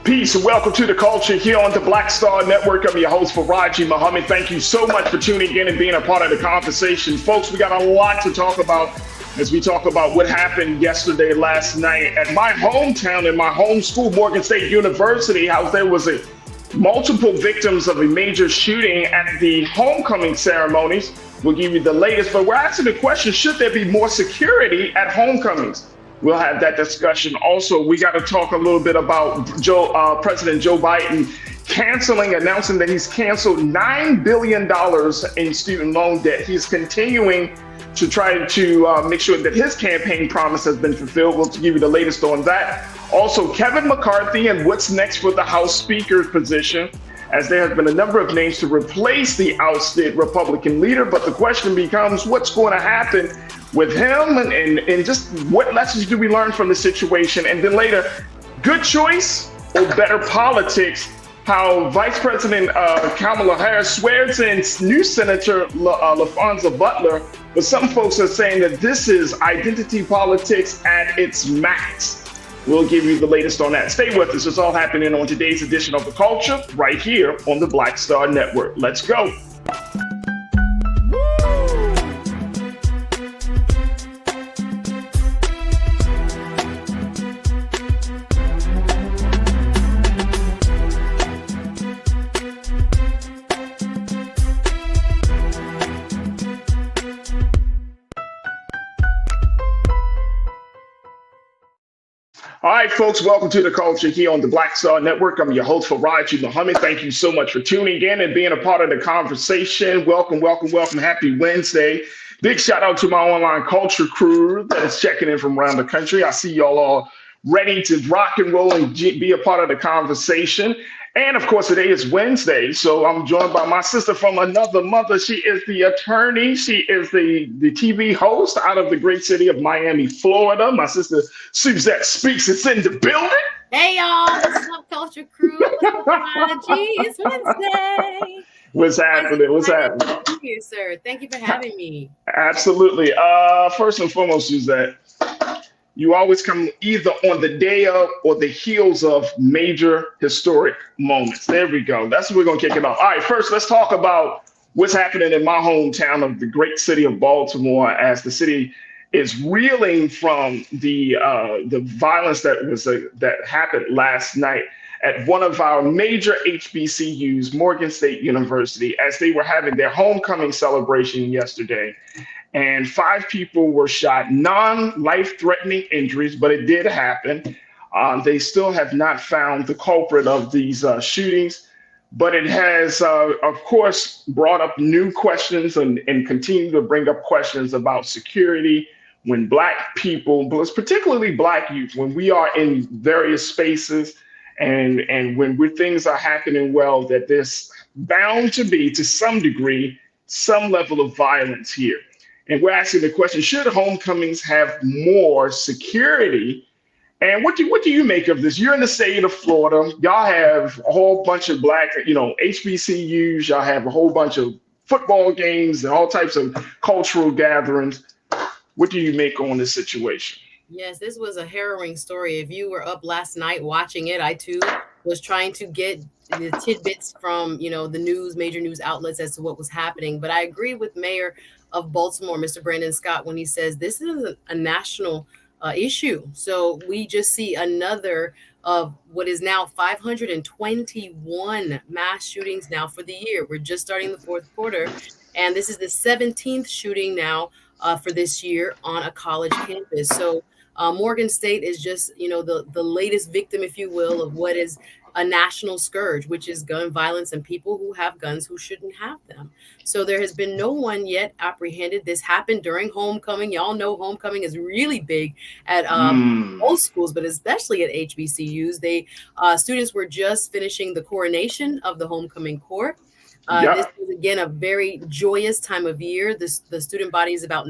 Peace and welcome to the culture here on the Black Star Network. I'm your host, Faraji Muhammad. Thank you so much for tuning in and being a part of the conversation. Folks, we got a lot to talk about as we talk about what happened yesterday, last night at my hometown, in my home school, Morgan State University. How there was multiple victims of a major shooting at the homecoming ceremonies. We'll give you the latest, but we're asking the question, should there be more security at homecomings? We'll have that discussion. Also, we got to talk a little bit about President Joe Biden announcing that he's canceled $9 billion in student loan debt. He's continuing to try to make sure that his campaign promise has been fulfilled. We'll give you the latest on that. Also, Kevin McCarthy and what's next for the House Speaker's position, as there have been a number of names to replace the ousted Republican leader. But the question becomes, what's going to happen with him and just what lessons do we learn from the situation? And then later, good choice or better politics, how Vice President Kamala Harris swears in new Senator LaFonza Butler, but some folks are saying that this is identity politics at its max. We'll give you the latest on that. Stay with us. It's all happening on today's edition of The Culture right here on the Black Star Network. Let's go. All right, folks, welcome to the culture here on the Black Star Network. I'm your host, Faraji Muhammad. Thank you so much for tuning in and being a part of the conversation. Welcome, welcome, welcome. Happy Wednesday. Big shout out to my online culture crew that is checking in from around the country. I see y'all all ready to rock and roll and be a part of the conversation. And of course, today is Wednesday, so I'm joined by my sister from another mother. She is the attorney. She is the TV host out of the great city of Miami, Florida. My sister Suzette Speaks is in the building. Hey, y'all. What's up, culture crew? What's up, Raji? It's Wednesday. What's happening? What's happening? Thank you, sir. Thank you for having me. Absolutely. First and foremost, Suzette, you always come either on the day of or the heels of major historic moments. There we go. That's what we're going to kick it off. All right, first, let's talk about what's happening in my hometown of the great city of Baltimore, as the city is reeling from the violence that happened last night at one of our major HBCUs, Morgan State University, as they were having their homecoming celebration yesterday. And 5 people were shot, non-life-threatening injuries, but it did happen. They still have not found the culprit of these shootings, but it has, of course, brought up new questions and continue to bring up questions about security when Black people, particularly Black youth, when we are in various spaces and when things are happening well, that there's bound to be, to some degree, some level of violence here. And we're asking the question, should homecomings have more security? And what do you make of this? You're in the state of Florida. Y'all have a whole bunch of Black, HBCUs. Y'all have a whole bunch of football games and all types of cultural gatherings. What do you make on this situation? Yes, this was a harrowing story. If you were up last night watching it, I too was trying to get the tidbits from, the news, major news outlets as to what was happening. But I agree with Mayor of Baltimore, Mr. Brandon Scott, when he says this is a national issue. So we just see another of what is now 521 mass shootings now for the year. We're just starting the fourth quarter, and this is the 17th shooting now for this year on a college campus. So Morgan State is just, the latest victim, if you will, of what is a national scourge, which is gun violence and people who have guns who shouldn't have them. So there has been no one yet apprehended. This happened during homecoming. Y'all know homecoming is really big at most schools, but especially at HBCUs. Students were just finishing the coronation of the homecoming court. This was, again, a very joyous time of year. The student body is about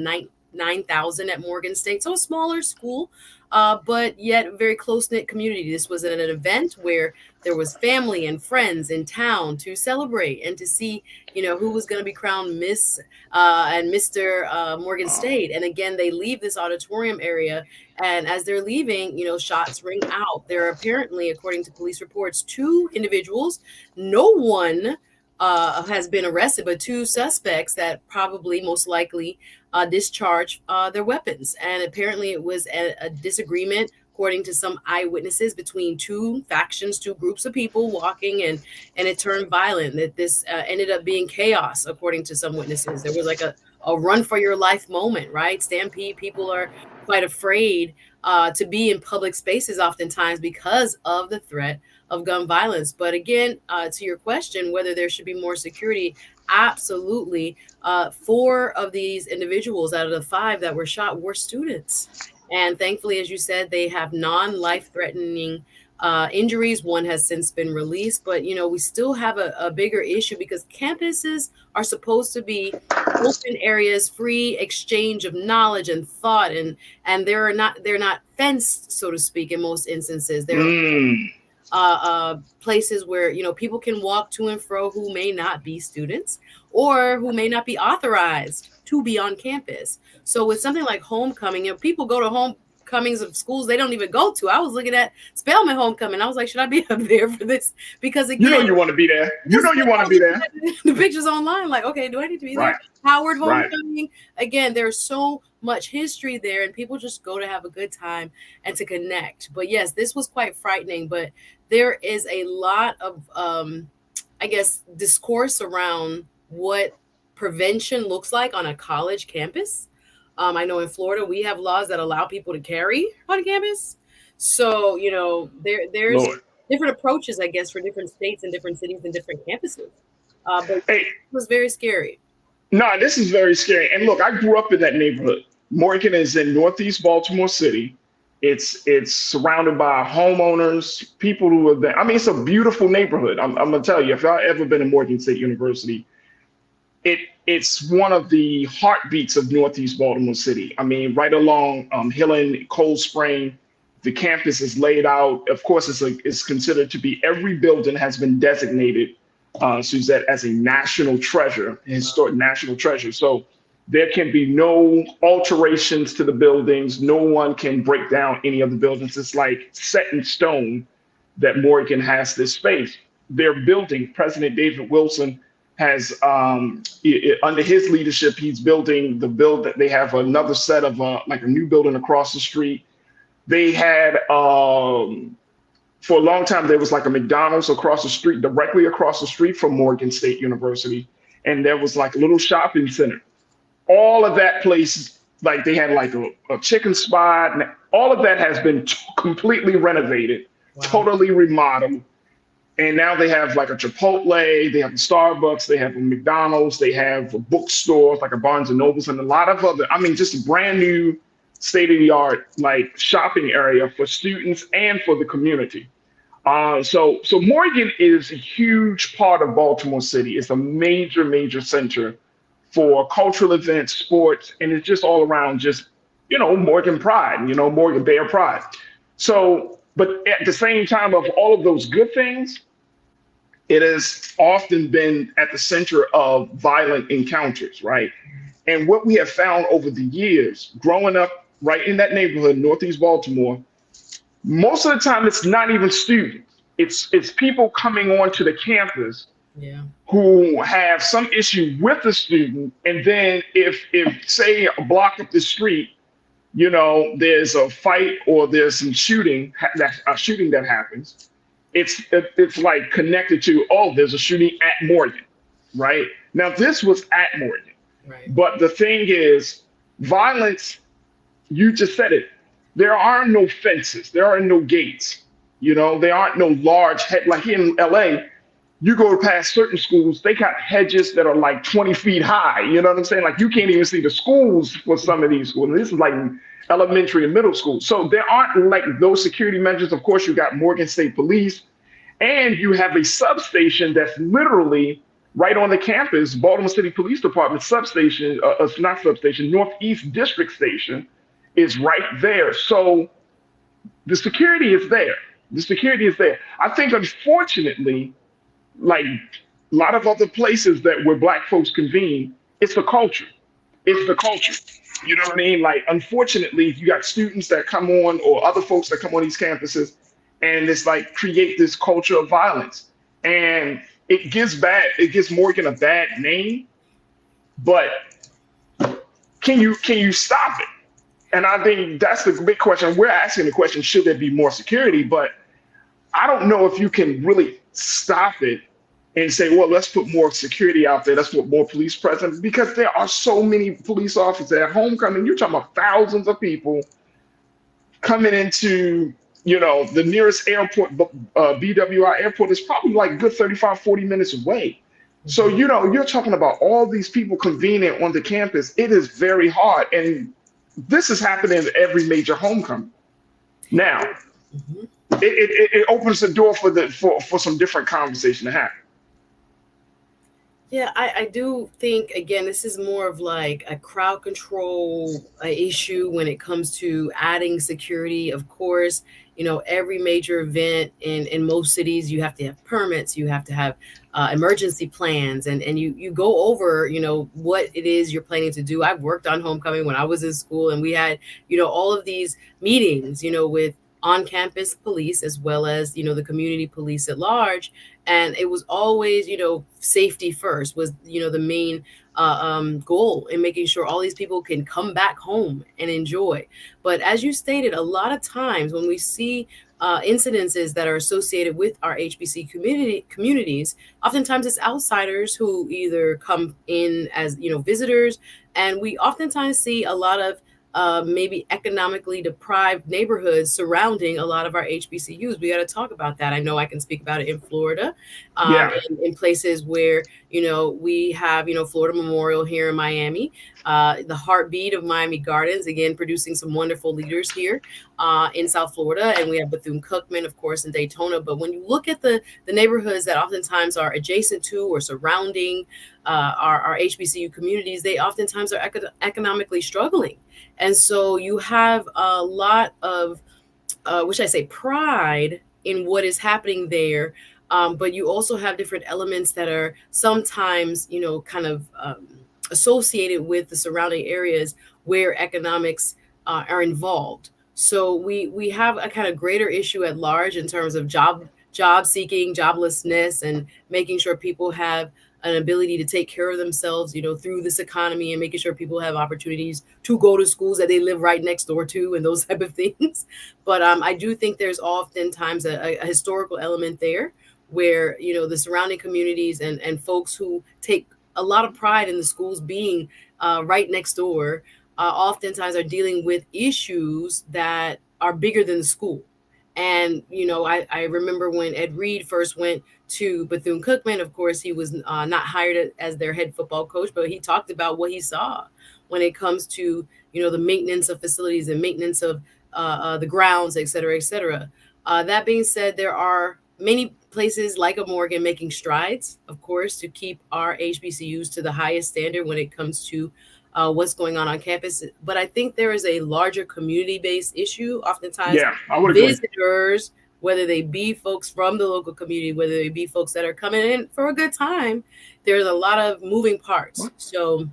9,000 at Morgan State, so a smaller school, but yet very close-knit community. This was an event where there was family and friends in town to celebrate and to see, who was going to be crowned Miss and Mr. Morgan State. And again, they leave this auditorium area, and as they're leaving, shots ring out. There are apparently, according to police reports, two individuals. No one has been arrested, but two suspects that probably most likely discharged their weapons. And apparently it was a disagreement, according to some eyewitnesses, between two factions, two groups of people walking, and it turned violent. That this ended up being chaos, according to some witnesses. There was like a run for your life moment, right? Stampede. People are quite afraid to be in public spaces oftentimes because of the threat of gun violence. But again, to your question, whether there should be more security, absolutely. 4 of these individuals out of the 5 that were shot were students. And thankfully, as you said, they have non-life-threatening injuries. One has since been released, but we still have a bigger issue because campuses are supposed to be open areas, free exchange of knowledge and thought, and they're not fenced, so to speak, in most instances. They're places where people can walk to and fro who may not be students or who may not be authorized to be on campus. So with something like homecoming, people go to homecomings of schools they don't even go to. I was looking at Spelman homecoming. I was like, should I be up there for this? Because again, you want to be there. You want to be there. The pictures online, like, okay, do I need to be there? Howard homecoming. Again, there's so much history there, and people just go to have a good time and to connect. But yes, this was quite frightening. But there is a lot of, I guess, discourse around what prevention looks like on a college campus. I know in Florida, we have laws that allow people to carry on campus. So, there's different approaches, I guess, for different states and different cities and different campuses. But it was very scary. No, this is very scary. And look, I grew up in that neighborhood. Morgan is in Northeast Baltimore City. It's surrounded by homeowners, people who are there. I mean, it's a beautiful neighborhood. I'm gonna tell you, if y'all ever been to Morgan State University, it's one of the heartbeats of Northeast Baltimore City. I mean, right along Hill and Cold Spring, the campus is laid out. Of course, it's considered to be, every building has been designated, Suzette, as a national treasure, a historic national treasure. So there can be no alterations to the buildings. No one can break down any of the buildings. It's like set in stone that Morgan has this space. Their building, President David Wilson has, under his leadership, he's building that they have another set of like a new building across the street. They had, for a long time, there was like a McDonald's across the street, directly across the street from Morgan State University. And there was like a little shopping center. All of that place, like they had like a chicken spot, and all of that has been completely renovated, totally remodeled. And now they have like a Chipotle, they have a Starbucks, they have a McDonald's, they have a bookstore, like a Barnes and Nobles, and a lot of other, I mean, just a brand new state-of-the-art like shopping area for students and for the community. So Morgan is a huge part of Baltimore City. It's a major, major center for cultural events, sports, and it's just all around just, Morgan pride, Morgan Bear pride. So, but at the same time of all of those good things, it has often been at the center of violent encounters, right? And what we have found over the years, growing up right in that neighborhood, Northeast Baltimore, most of the time it's not even students. It's people coming onto the campus who have some issue with the student. And then if say a block up the street, there's a fight or there's some shooting that happens, it's like connected to, there's a shooting at Morgan, right? Now this was at Morgan, right? But the thing is, violence, you just said it, there are no fences, there are no gates, there aren't no large like here in LA, you go past certain schools, they got hedges that are like 20 feet high. You know what I'm saying? Like you can't even see the schools for some of these schools. And this is like elementary and middle school. So there aren't like those security measures. Of course, you got Morgan State Police, and you have a substation that's literally right on the campus, Baltimore City Police Department substation, not substation, Northeast District Station is right there. So the security is there. The security is there. I think, unfortunately, like a lot of other places that where black folks convene, it's the culture. It's the culture. You know what I mean? Like, unfortunately, you got students that come on or other folks that come on these campuses, and it's like create this culture of violence. And it gives Morgan a bad name, but can you stop it? And I think that's the big question. We're asking the question, should there be more security? But I don't know if you can really stop it and say, well, let's put more security out there. Let's put more police presence, because there are so many police officers at homecoming. You're talking about thousands of people coming into, the nearest airport, BWI airport is probably like good 35, 40 minutes away. So, you're talking about all these people convening on the campus. It is very hard. And this is happening at every major homecoming. Now, it opens the door for some different conversation to happen. Yeah, I do think, again, this is more of like a crowd control issue when it comes to adding security. Of course, every major event in most cities, you have to have permits, you have to have emergency plans, and you go over, what it is you're planning to do. I've worked on homecoming when I was in school, and we had, all of these meetings, with on-campus police as well as, the community police at large. And it was always, safety first was, the main goal in making sure all these people can come back home and enjoy. But as you stated, a lot of times when we see incidences that are associated with our HBC communities, oftentimes it's outsiders who either come in as, visitors. And we oftentimes see a lot of maybe economically deprived neighborhoods surrounding a lot of our HBCUs. We got to talk about that. I know I can speak about it in Florida, in places where, we have, Florida Memorial here in Miami, the heartbeat of Miami Gardens, again, producing some wonderful leaders here in South Florida. And we have Bethune-Cookman, of course, in Daytona. But when you look at the neighborhoods that oftentimes are adjacent to or surrounding our HBCU communities, they oftentimes are economically struggling. And so you have a lot of, pride in what is happening there. But you also have different elements that are sometimes, kind of associated with the surrounding areas where economics are involved. So we have a kind of greater issue at large in terms of job seeking, joblessness, and making sure people have an ability to take care of themselves, through this economy, and making sure people have opportunities to go to schools that they live right next door to and those type of things. But I do think there's oftentimes a historical element there where, the surrounding communities and folks who take a lot of pride in the schools being right next door, oftentimes are dealing with issues that are bigger than the school. And, I remember when Ed Reed first went to Bethune-Cookman, of course, he was not hired as their head football coach, but he talked about what he saw when it comes to, the maintenance of facilities and maintenance of the grounds, et cetera, et cetera. That being said, there are many places like a Morgan making strides, of course, to keep our HBCUs to the highest standard when it comes to what's going on campus. But I think there is a larger community-based issue. Oftentimes, visitors, whether they be folks from the local community, whether they be folks that are coming in for a good time, there's a lot of moving parts. So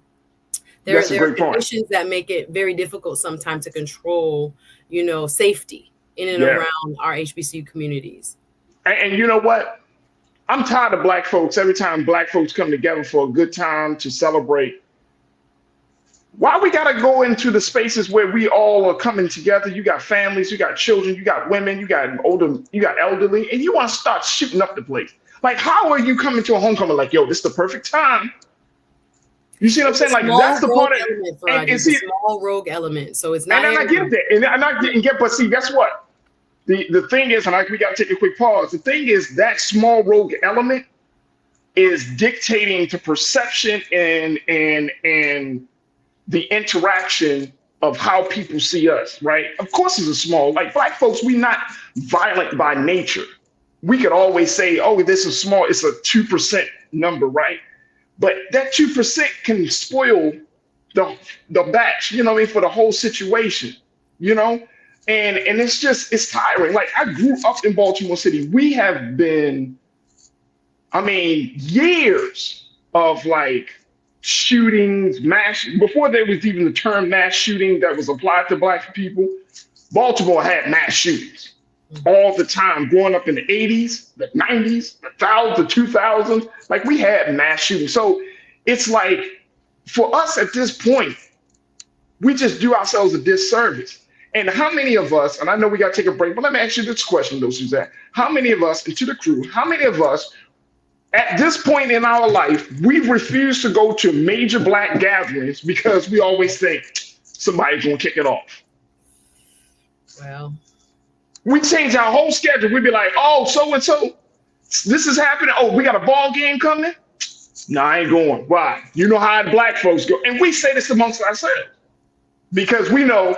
there are conditions that make it very difficult sometimes to control, safety in and around our HBCU communities. And you know what? I'm tired of black folks. Every time black folks come together for a good time to celebrate, why we got to go into the spaces where we all are coming together? You got families, you got children, you got women, you got elderly, and you want to start shooting up the place. Like, how are you coming to a homecoming like, yo, this is the perfect time? You see what I'm saying? Like, that's the part of it. It's a small rogue element. So it's not. And I get that. And I didn't get, but see, guess what? The thing is, and we got to take a quick pause. The thing is, that small rogue element is dictating to perception and the interaction of how people see us, right? Of course, it's a small, like black folks, we not violent by nature. We could always say, oh, this is small. It's a 2% number, right? But that 2% can spoil the batch, you know what I mean, for the whole situation, you know? And it's tiring. Like I grew up in Baltimore City. We have been, I mean, years of like shootings, mass before there was even the term mass shooting that was applied to black people. Baltimore had mass shootings all the time growing up in the 80s, the 90s, the 2000s. Like we had mass shootings. So it's like for us at this point, we just do ourselves a disservice. And how many of us, and I know we got to take a break, but let me ask you this question, though, Suzanne. How many of us, and to the crew, how many of us at this point in our life, we've refused to go to major black gatherings because we always think somebody's going to kick it off? Well, we change our whole schedule. We'd be like, oh, so-and-so, this is happening. Oh, we got a ball game coming? No, I ain't going. Why? You know how black folks go. And we say this amongst ourselves because we know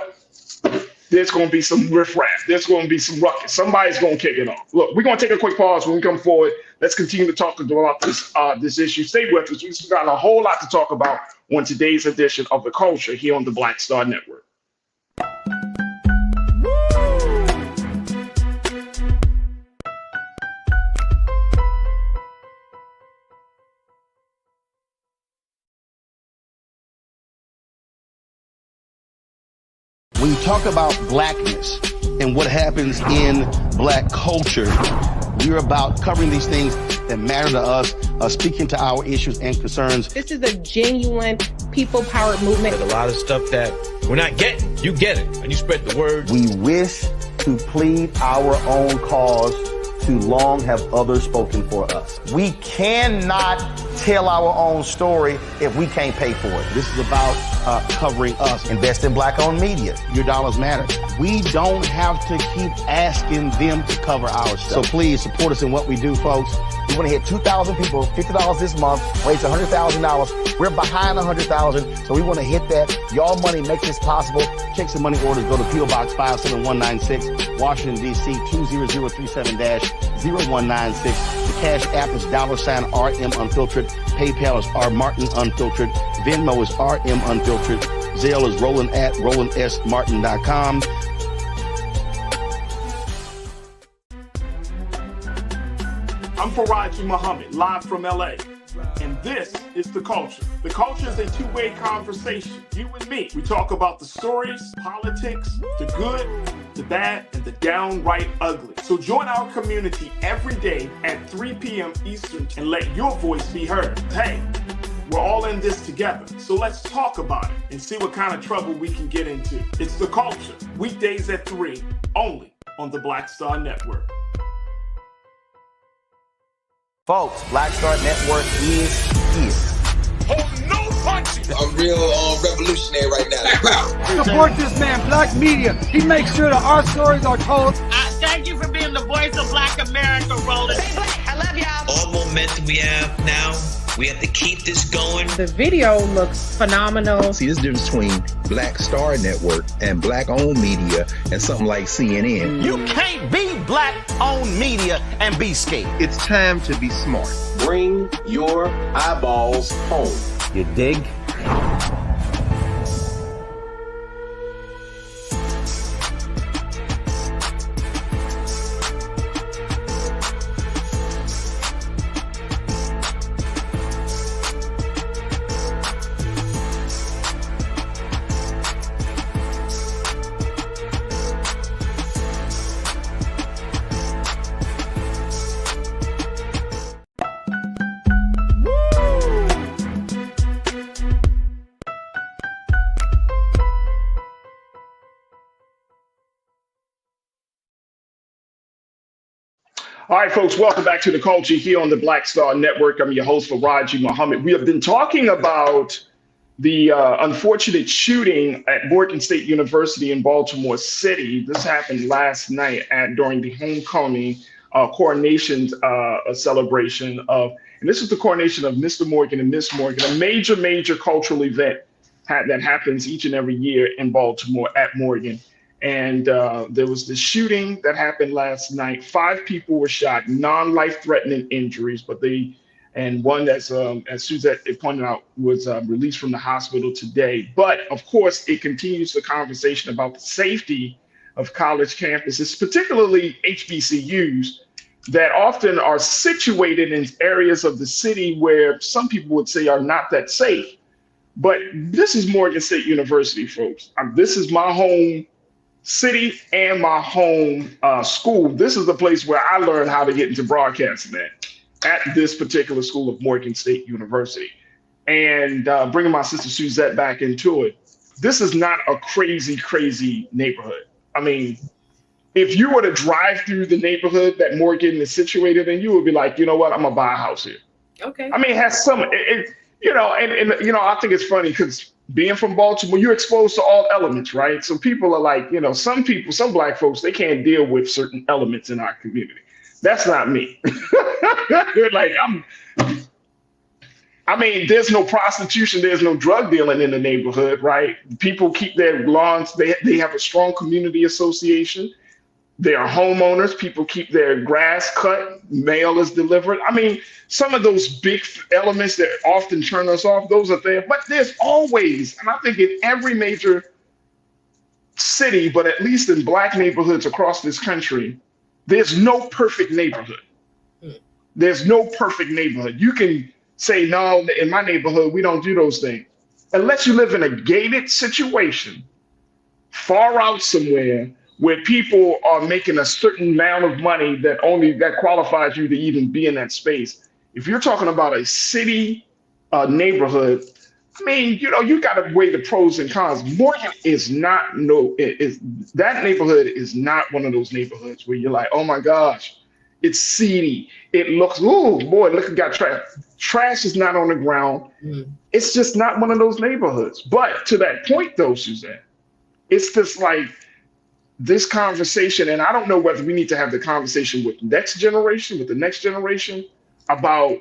there's going to be some riffraff. There's going to be some ruckus. Somebody's going to kick it off. Look, we're going to take a quick pause when we come forward. Let's continue to talk about this issue. Stay with us. We've got a whole lot to talk about on today's edition of The Culture here on the Black Star Network. When you talk about blackness and what happens in black culture, we're about covering these things that matter to us, speaking to our issues and concerns. This is a genuine people-powered movement. There's a lot of stuff that we're not getting. You get it, and you spread the word. We wish to plead our own cause. Too long have others spoken for us. We cannot tell our own story if we can't pay for it. This is about covering us. Invest in black-owned media. Your dollars matter. We don't have to keep asking them to cover our stuff. So please support us in what we do, folks. We want to hit 2,000 people, $50 this month, raise $100,000. We're behind 100,000, so we want to hit that. Y'all money makes this possible. Check some money orders. Go to P.O. Box 57196, Washington, D.C. 20037-0196. The Cash App is $RM Unfiltered. PayPal is R Martin Unfiltered. Venmo is RM Unfiltered. Zelle is Roland at RolandSMartin.com. I'm Faraji Muhammad, live from LA. And this is The Culture. The Culture is a two-way conversation. You and me. We talk about the stories, politics, the good, the bad, and the downright ugly. So join our community every day at 3 p.m. Eastern and let your voice be heard. Hey, we're all in this together. So let's talk about it and see what kind of trouble we can get into. It's The Culture, weekdays at 3, only on the Black Star Network. Folks, Black Star Network is here. Oh, no punches! I'm real revolutionary right now. Support this man, Black Media. He makes sure that our stories are told. Thank you for being the voice of Black America, Roland. Stay black. I love y'all. All momentum we have now, we have to keep this going. The video looks phenomenal. See, this difference between Black Star Network and black-owned media and something like CNN. You can't be black-owned media and be scared. It's time to be smart. Bring your eyeballs home. You dig? All right, folks, welcome back to The Culture here on the Black Star Network. I'm your host, Faraji Muhammad. We have been talking about the unfortunate shooting at Morgan State University in Baltimore City. This happened last night during the homecoming coronation celebration and this is the coronation of Mr. Morgan and Miss Morgan, a major cultural event that happens each and every year in Baltimore at Morgan. And there was this shooting that happened last night. 5 people were shot, non-life-threatening injuries, but they and one that's, as Suzette pointed out, was released from the hospital today. But of course, it continues the conversation about the safety of college campuses, particularly HBCUs, that often are situated in areas of the city where some people would say are not that safe. But this is Morgan State University, folks. This is my home city and my home school. This is the place where I learned how to get into broadcasting at this particular school of Morgan State University. And bringing my sister Suzette back into it, this is not a crazy, crazy neighborhood. I mean, if you were to drive through the neighborhood that Morgan is situated in, you would be like, you know what, I'm gonna buy a house here. Okay. I mean, it has some, you know, and you know, I think it's funny because being from Baltimore, you're exposed to all elements, right? So people are like, you know, some people, some Black folks, they can't deal with certain elements in our community. That's not me. They're like, I mean, there's no prostitution, there's no drug dealing in the neighborhood, right? People keep their lawns, they have a strong community association. They are homeowners. People keep their grass cut. Mail is delivered. I mean, some of those big elements that often turn us off, those are there. But there's always, and I think in every major city, but at least in Black neighborhoods across this country, there's no perfect neighborhood. There's no perfect neighborhood. You can say, no, in my neighborhood, we don't do those things. Unless you live in a gated situation, far out somewhere, where people are making a certain amount of money that qualifies you to even be in that space. If you're talking about a city neighborhood, I mean, you know, you got to weigh the pros and cons. Morgan is not that neighborhood is not one of those neighborhoods where you're like, oh my gosh, it's seedy. It looks, oh boy, look, it got trash. Trash is not on the ground. It's just not one of those neighborhoods. But to that point though, Suzanne, it's just like, this conversation, and I don't know whether we need to have the conversation with the next generation about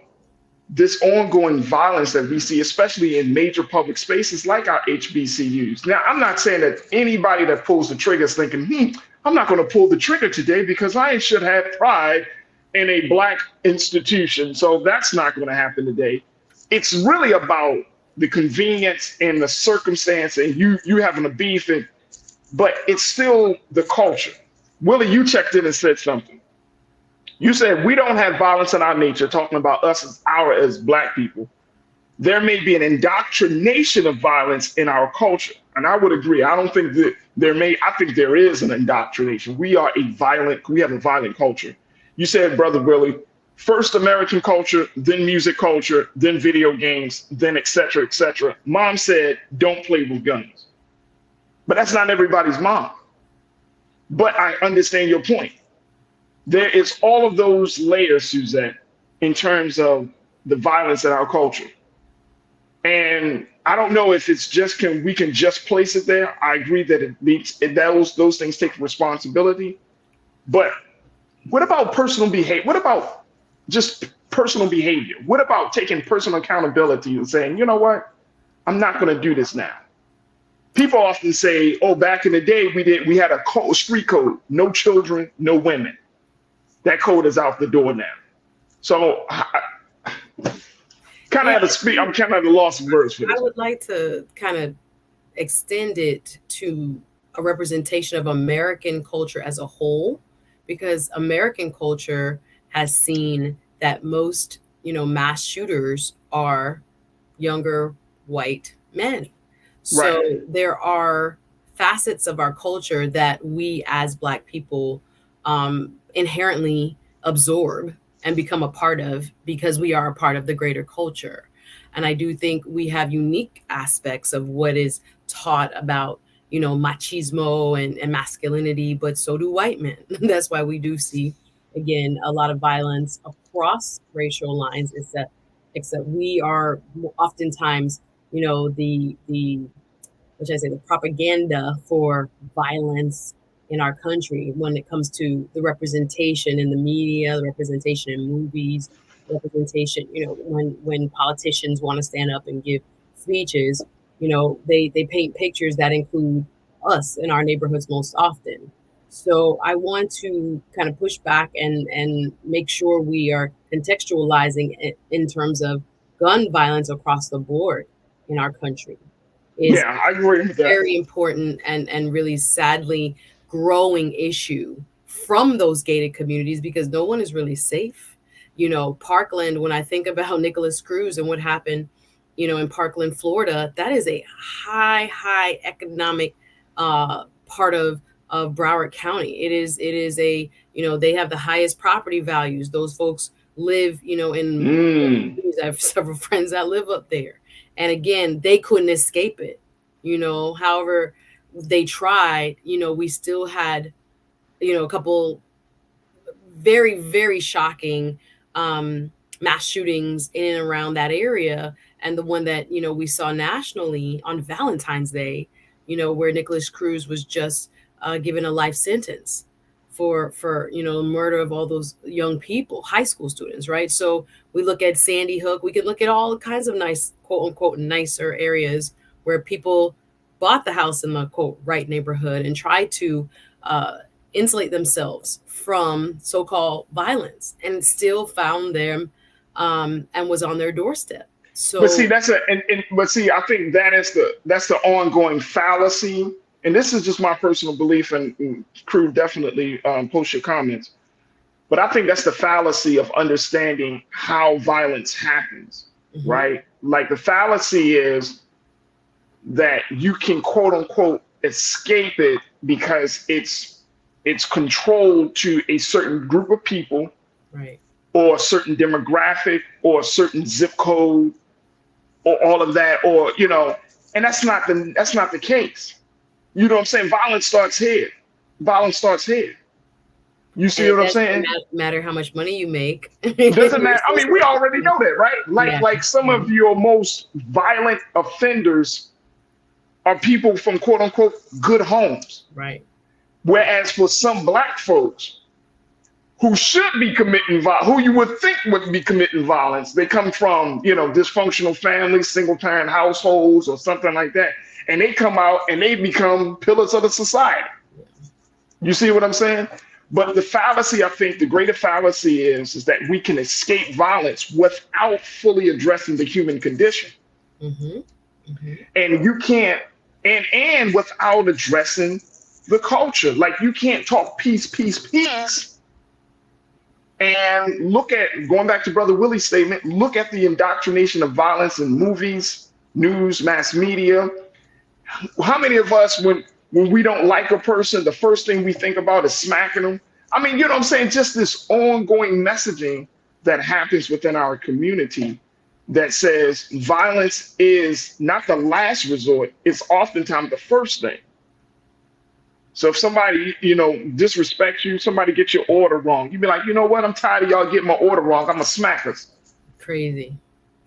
this ongoing violence that we see, especially in major public spaces like our HBCUs. Now, I'm not saying that anybody that pulls the trigger is thinking, I'm not going to pull the trigger today because I should have pride in a Black institution. So that's not going to happen today. It's really about the convenience and the circumstance and you having a beef but it's still the culture. Willie, you checked in and said something. You said we don't have violence in our nature, talking about us as Black people. There may be an indoctrination of violence in our culture. And I would agree. I don't think that I think there is an indoctrination. We have a violent culture. You said, Brother Willie, first American culture, then music culture, then video games, then et cetera, et cetera. Mom said, don't play with guns. But that's not everybody's mom. But I understand your point. There is all of those layers, Suzette, in terms of the violence in our culture. And I don't know if it's just we can just place it there. I agree that those things take responsibility. But what about personal behavior? What about just personal behavior? What about taking personal accountability and saying, you know what? I'm not going to do this now. People often say, oh, back in the day, we had a street code, no children, no women. That code is out the door now. So I'm kind of at a loss of words for this. I would like to kind of extend it to a representation of American culture as a whole, because American culture has seen that most, mass shooters are younger white men. So there are facets of our culture that we as Black people inherently absorb and become a part of because we are a part of the greater culture. And I do think we have unique aspects of what is taught about, machismo and masculinity, but so do white men. That's why we do see, again, a lot of violence across racial lines, except we are oftentimes, the propaganda for violence in our country when it comes to the representation in the media, the representation in movies, representation, when politicians want to stand up and give speeches, they paint pictures that include us in our neighborhoods most often. So I want to kind of push back and make sure we are contextualizing it in terms of gun violence across the board in our country is Yeah, I agree with that. very important and really sadly growing issue from those gated communities because no one is really safe. You know, Parkland, when I think about Nicholas Cruz and what happened, you know, in Parkland, Florida, that is a high economic part of Broward County. It is a, you know, they have the highest property values. Those folks live, you know, in I have several friends that live up there. And again, they couldn't escape it. You know, however they tried, you know, we still had, you know, a couple very shocking mass shootings in and around that area. And the one that, you know, we saw nationally on Valentine's Day, you know, where Nicholas Cruz was just given a life sentence for you know, murder of all those young people, high school students, right? So we look at Sandy Hook, we could look at all kinds of nice, quote unquote, nicer areas where people bought the house in the quote right neighborhood and tried to insulate themselves from so-called violence and still found them and was on their doorstep. So, but see, I think that's the ongoing fallacy. And this is just my personal belief, and crew definitely post your comments. But I think that's the fallacy of understanding how violence happens, right? Like the fallacy is that you can quote unquote escape it because it's controlled to a certain group of people, right, or a certain demographic or a certain zip code or all of that, or, you know, and that's not the case. You know what I'm saying? Violence starts here. Violence starts here. You see what I'm saying? Doesn't matter how much money you make. Doesn't matter. I mean, we already know that, right? Like some of your most violent offenders are people from quote unquote good homes. Right. Whereas for some black folks who should be committing violence, who you would think would be committing violence, they come from, you know, dysfunctional families, single parent households or something like that. And they come out and they become pillars of the society. You see what I'm saying? But the fallacy, I think the greater fallacy is that we can escape violence without fully addressing the human condition. And you can't, and without addressing the culture. Like you can't talk peace, and look at, going back to Brother Willie's statement, look at the indoctrination of violence in movies, news, mass media. How many of us, when we don't like a person, the first thing we think about is smacking them? I mean, you know what I'm saying? Just this ongoing messaging that happens within our community that says violence is not the last resort, it's oftentimes the first thing. So if somebody, you know, disrespects you, somebody gets your order wrong, you be like, you know what? I'm tired of y'all getting my order wrong. I'm gonna smack us. Crazy.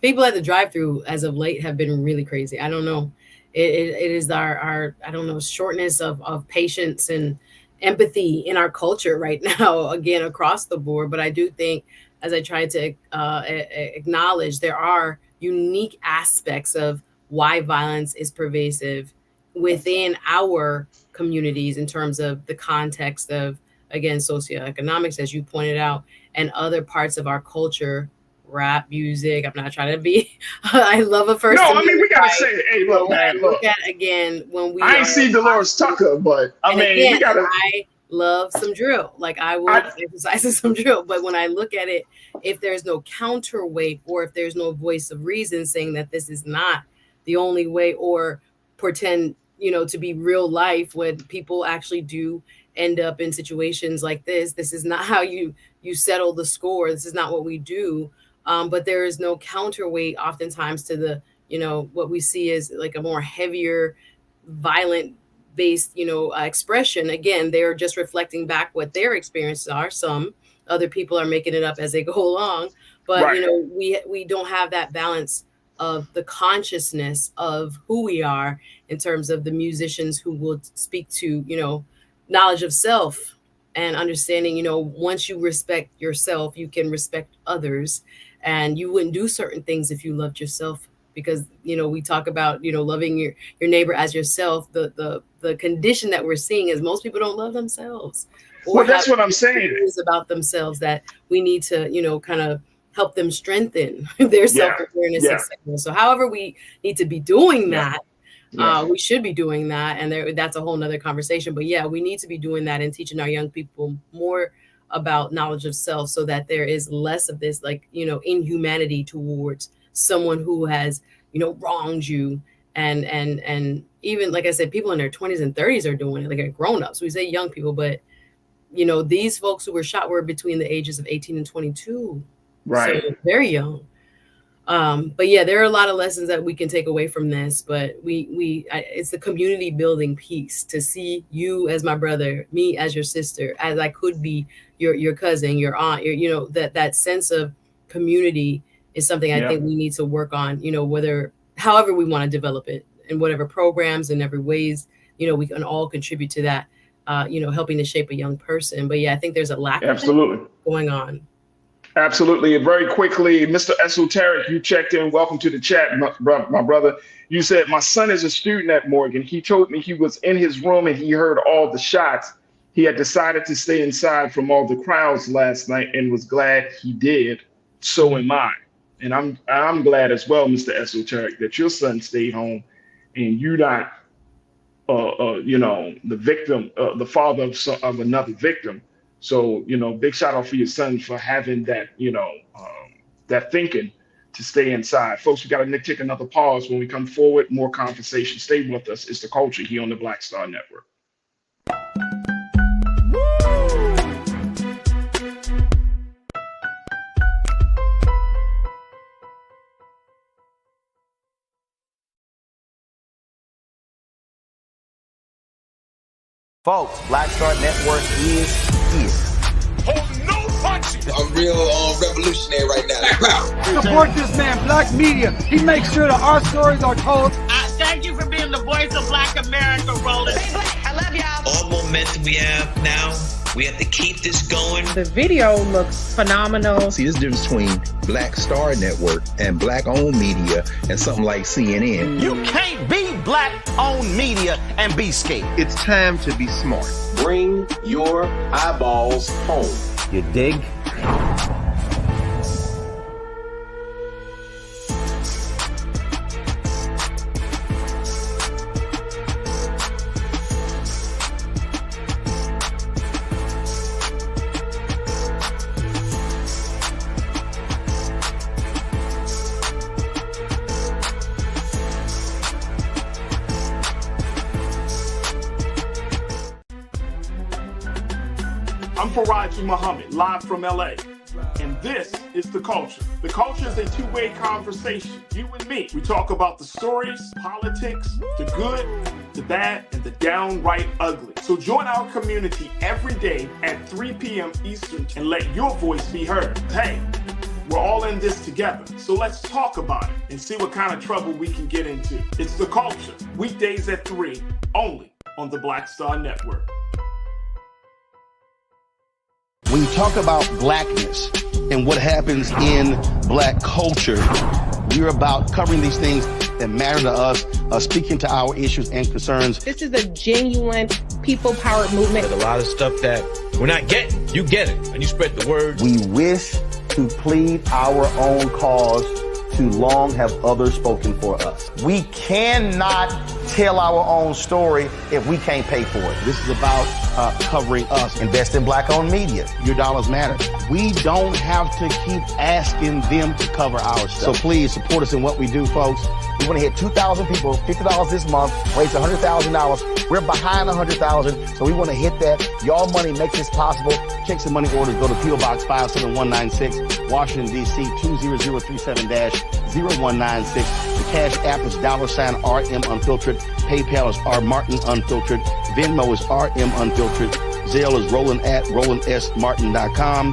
People at the drive-thru as of late have been really crazy. I don't know. It is our I don't know, shortness of patience and empathy in our culture right now, again, across the board. But I do think, as I tried to acknowledge, there are unique aspects of why violence is pervasive within our communities in terms of the context of, again, socioeconomics, as you pointed out, and other parts of our culture, rap music. I'm not trying to be, I love a first. No, I mean, we gotta say, hey, look, man, look. Again, when we I ain't see Dolores Tucker, but I mean, again, we gotta. I love some drill. Like I will exercise some drill, but when I look at it, if there's no counterweight or if there's no voice of reason saying that this is not the only way, or pretend, you know, to be real life when people actually do end up in situations like this is not how you settle the score. This is not what we do. But there is no counterweight oftentimes to the, you know, what we see is like a more heavier, violent based, you know, expression. Again, they're just reflecting back what their experiences are. Some other people are making it up as they go along. But, right. You know, we don't have that balance of the consciousness of who we are in terms of the musicians who will speak to, you know, knowledge of self and understanding, you know, once you respect yourself, you can respect others. And you wouldn't do certain things if you loved yourself, because, you know, we talk about, you know, loving your neighbor as yourself. The condition that we're seeing is most people don't love themselves. Well, that's what I'm saying. About themselves that we need to, you know, kind of help them strengthen their self-awareness, etc. So however we need to be doing that, we should be doing that. And that's a whole nother conversation. But yeah, we need to be doing that and teaching our young people more about knowledge of self, so that there is less of this, like, inhumanity towards someone who has, wronged you. And even, like I said, people in their 20s and 30s are doing it, like grown-ups. We say young people, but these folks who were shot were between the ages of 18 and 22. Right. So very young. But yeah, there are a lot of lessons that we can take away from this, but it's the community building piece, to see you as my brother, me as your sister, as I could be your cousin, your aunt, that sense of community is something I think we need to work on, however we want to develop it, in whatever programs and every ways, we can all contribute to that, helping to shape a young person. But yeah, I think there's a lack of that going on. Absolutely. And very quickly, Mr. Esoteric, you checked in. Welcome to the chat, my brother. You said, my son is a student at Morgan. He told me he was in his room and he heard all the shots. He had decided to stay inside from all the crowds last night and was glad he did. So am I. And I'm glad as well, Mr. Esoteric, that your son stayed home and you're not, the victim, the father of another victim. So, big shout out for your son for having that, that thinking to stay inside. Folks, we got to take another pause. When we come forward, more conversation. Stay with us. It's The Culture here on the Black Star Network. Folks, Black Star Network is here. Hold no punches. I'm real revolutionary right now. Support this man, Black Media. He makes sure that our stories are told. Thank you for being the voice of Black America, Roland. I love y'all. All momentum we have now, we have to keep this going. The video looks phenomenal. See, this difference between Black Star Network and Black-owned media and something like CNN. You can't be Black-owned media and be scared. It's time to be smart. Bring your eyeballs home. You dig? I'm Faraji Muhammad, live from LA. And this is The Culture. The Culture is a two-way conversation. You and me. We talk about the stories, politics, the good, the bad, and the downright ugly. So join our community every day at 3 p.m. Eastern and let your voice be heard. Hey, we're all in this together. So let's talk about it and see what kind of trouble we can get into. It's The Culture, weekdays at 3, only on the Black Star Network. When you talk about blackness and what happens in Black culture, we're about covering these things that matter to us, speaking to our issues and concerns. This is a genuine people-powered movement. There's a lot of stuff that we're not getting. You get it, and you spread the word. We wish to plead our own cause. Too long have others spoken for us. We cannot tell our own story if we can't pay for it. This is about covering us. Invest in Black-owned media. Your dollars matter. We don't have to keep asking them to cover our stuff. So please support us in what we do, folks. We want to hit 2,000 people, $50 this month, raise $100,000. We're behind 100,000, so we want to hit that. Your money makes this possible. Check some money orders. Go to P.O. Box 57196, Washington, D.C. 20037-0196. The Cash App is $RM Unfiltered. PayPal is R Martin Unfiltered. Venmo is RM Unfiltered. Zelle is Roland at RolandSMartin.com.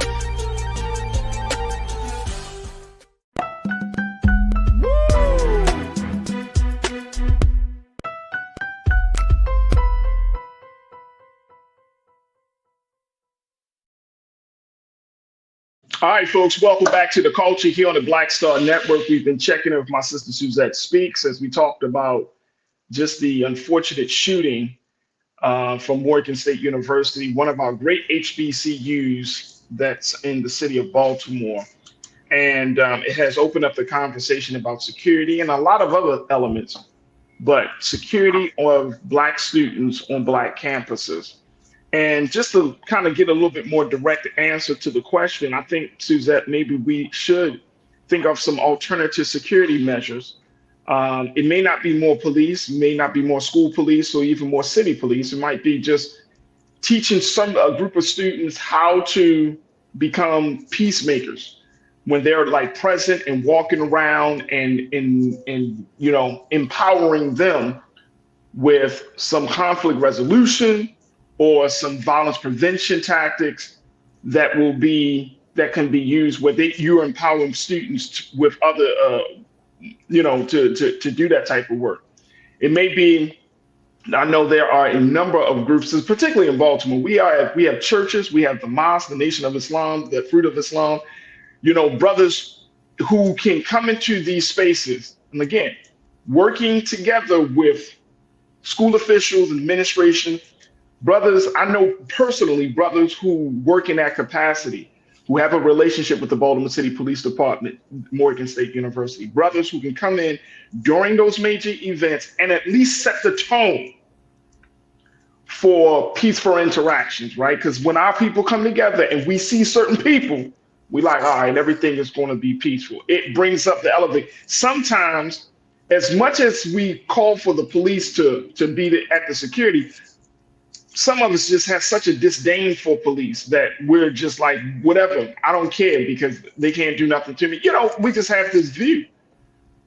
All right, folks, welcome back to The Culture here on the Black Star Network. We've been checking in with my sister Suzette Speaks as we talked about just the unfortunate shooting from Morgan State University, one of our great HBCUs that's in the city of Baltimore. and it has opened up the conversation about security and a lot of other elements, but security of Black students on Black campuses. And just to kind of get a little bit more direct answer to the question, I think, Suzette, maybe we should think of some alternative security measures. It may not be more police, may not be more school police or even more city police. It might be just teaching a group of students how to become peacemakers when they're like present and walking around and empowering them with some conflict resolution or some violence prevention tactics that can be used where you're empowering students with other to do that type of work. It may be, I know there are a number of groups, particularly in Baltimore. We have churches, we have the mosque, the Nation of Islam, the Fruit of Islam, brothers who can come into these spaces. And again, working together with school officials, administration, brothers, I know personally brothers who work in that capacity, who have a relationship with the Baltimore City Police Department, Morgan State University, brothers who can come in during those major events and at least set the tone for peaceful interactions, right? Because when our people come together and we see certain people, we like, all right, everything is going to be peaceful. It brings up the elevate. Sometimes, as much as we call for the police to be at the security, some of us just have such a disdain for police that we're just like, whatever, I don't care because they can't do nothing to me. We just have this view.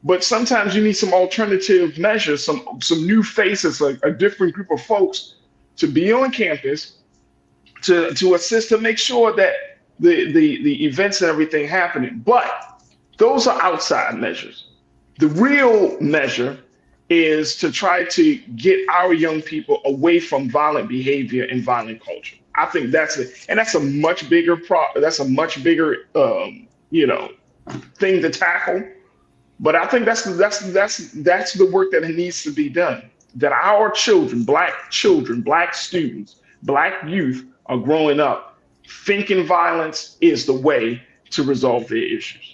But sometimes you need some alternative measures, some new faces, a different group of folks to be on campus to assist to make sure that the events and everything happening. But those are outside measures. The real measure is to try to get our young people away from violent behavior and violent culture. I think that's it, and that's a much bigger thing to tackle. But I think that's the work that needs to be done. That our children, Black students, Black youth are growing up thinking violence is the way to resolve their issues.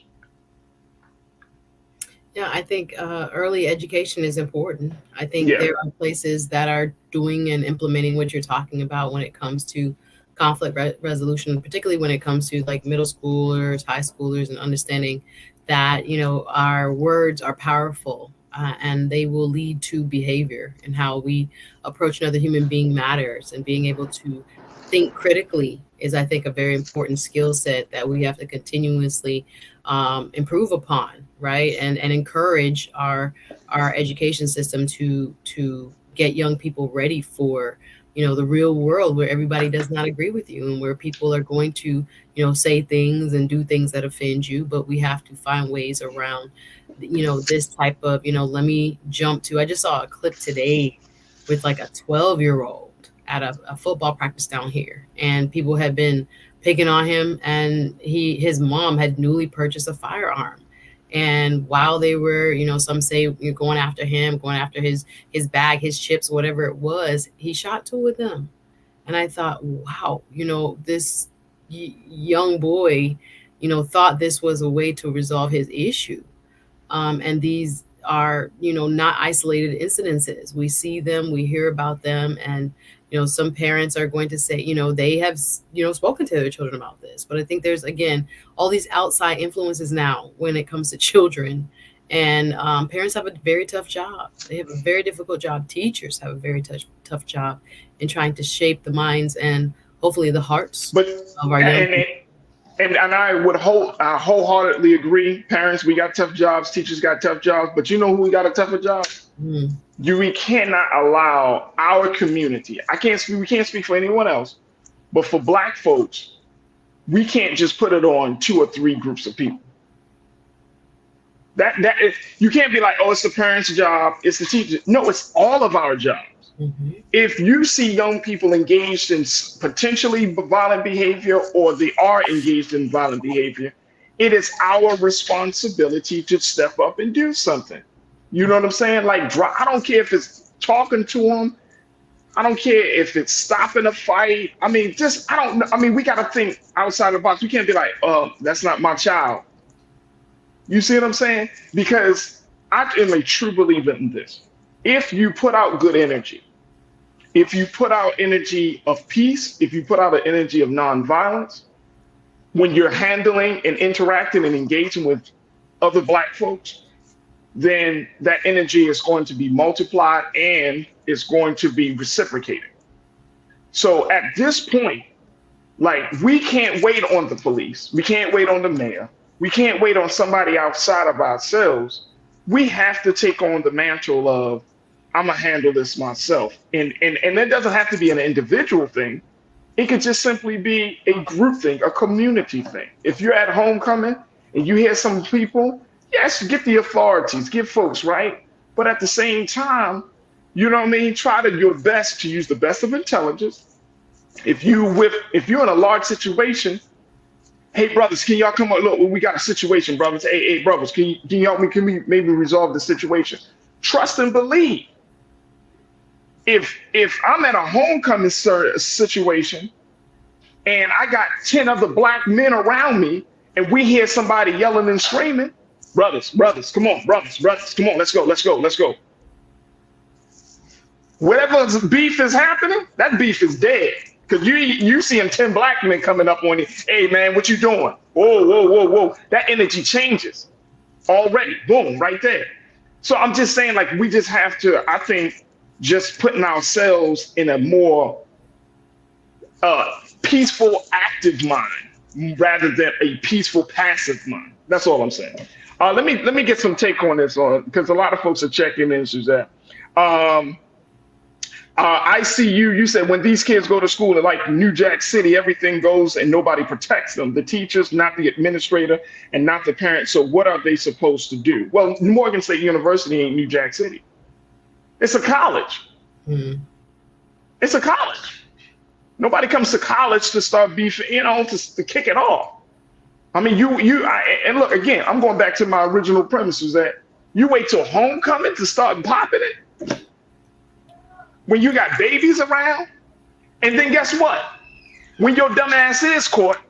Yeah, I think early education is important. I think there are places that are doing and implementing what you're talking about when it comes to conflict resolution, particularly when it comes to like middle schoolers, high schoolers, and understanding that, our words are powerful and they will lead to behavior, and how we approach another human being matters, and being able to think critically is, I think, a very important skill set that we have to continuously improve upon, right? And encourage our education system to get young people ready for, the real world where everybody does not agree with you and where people are going to, say things and do things that offend you. But we have to find ways around, this type of, let me jump to, I just saw a clip today with like a 12-year-old at a football practice down here, and people had been picking on him, and his mom had newly purchased a firearm. And while they were, some say going after him, going after his bag, his chips, whatever it was, he shot two of them. And I thought, wow, this young boy, thought this was a way to resolve his issue. And these are, not isolated incidences. We see them, we hear about them, and some parents are going to say, they have, spoken to their children about this. But I think there's, again, all these outside influences now when it comes to children. And parents have a very tough job. They have a very difficult job. Teachers have a very tough job in trying to shape the minds and hopefully the hearts of our young people. And I would wholeheartedly agree. Parents, we got tough jobs. Teachers got tough jobs. But you know who we got a tougher job? We cannot allow our community. We can't speak for anyone else, but for Black folks, we can't just put it on 2 or 3 groups of people. You can't be like, oh, it's the parents' job, it's the teachers. No, it's all of our jobs. If you see young people engaged in potentially violent behavior, or they are engaged in violent behavior, it is our responsibility to step up and do something. You know what I'm saying? Like, I don't care if it's talking to them. I don't care if it's stopping a fight. I mean, we got to think outside the box. We can't be like, that's not my child. You see what I'm saying? Because I am a true believer in this. If you put out good energy, if you put out energy of peace, if you put out an energy of nonviolence, when you're handling and interacting and engaging with other Black folks, then that energy is going to be multiplied and it's going to be reciprocated. So at this point, like, we can't wait on the police. We can't wait on the mayor. We can't wait on somebody outside of ourselves. We have to take on the mantle of, I'm gonna handle this myself. And that doesn't have to be an individual thing. It could just simply be a group thing, a community thing. If you're at homecoming and you hear some people, yes, get the authorities, get folks, right? But at the same time, you know what I mean? Try to your best to use the best of intelligence. If you're in a large situation, hey brothers, can y'all come up? Look, we got a situation, brothers. Hey brothers, can you help me? Can we maybe resolve the situation? Trust and believe. If I'm at a homecoming situation and I got 10 other Black men around me and we hear somebody yelling and screaming, brothers, come on, come on, let's go. Whatever beef is happening, that beef is dead. Because you seeing 10 Black men coming up on you, hey man, what you doing? Whoa. That energy changes already. Boom, right there. So I'm just saying, like, we just have to, I think, just putting ourselves in a more peaceful, active mind rather than a peaceful, passive mind. That's all I'm saying. Let me get some take on this, because a lot of folks are checking in, Suzette. I see you said when these kids go to school in like New Jack City, everything goes and nobody protects them. The teachers, not the administrator, and not the parents. So what are they supposed to do? Well, Morgan State University ain't New Jack City. It's a college. Mm-hmm. It's a college. Nobody comes to college to start beefing, to kick it off. I mean, and look, again, I'm going back to my original premises that you wait till homecoming to start popping it. When you got babies around, and then guess what? When your dumb ass is caught,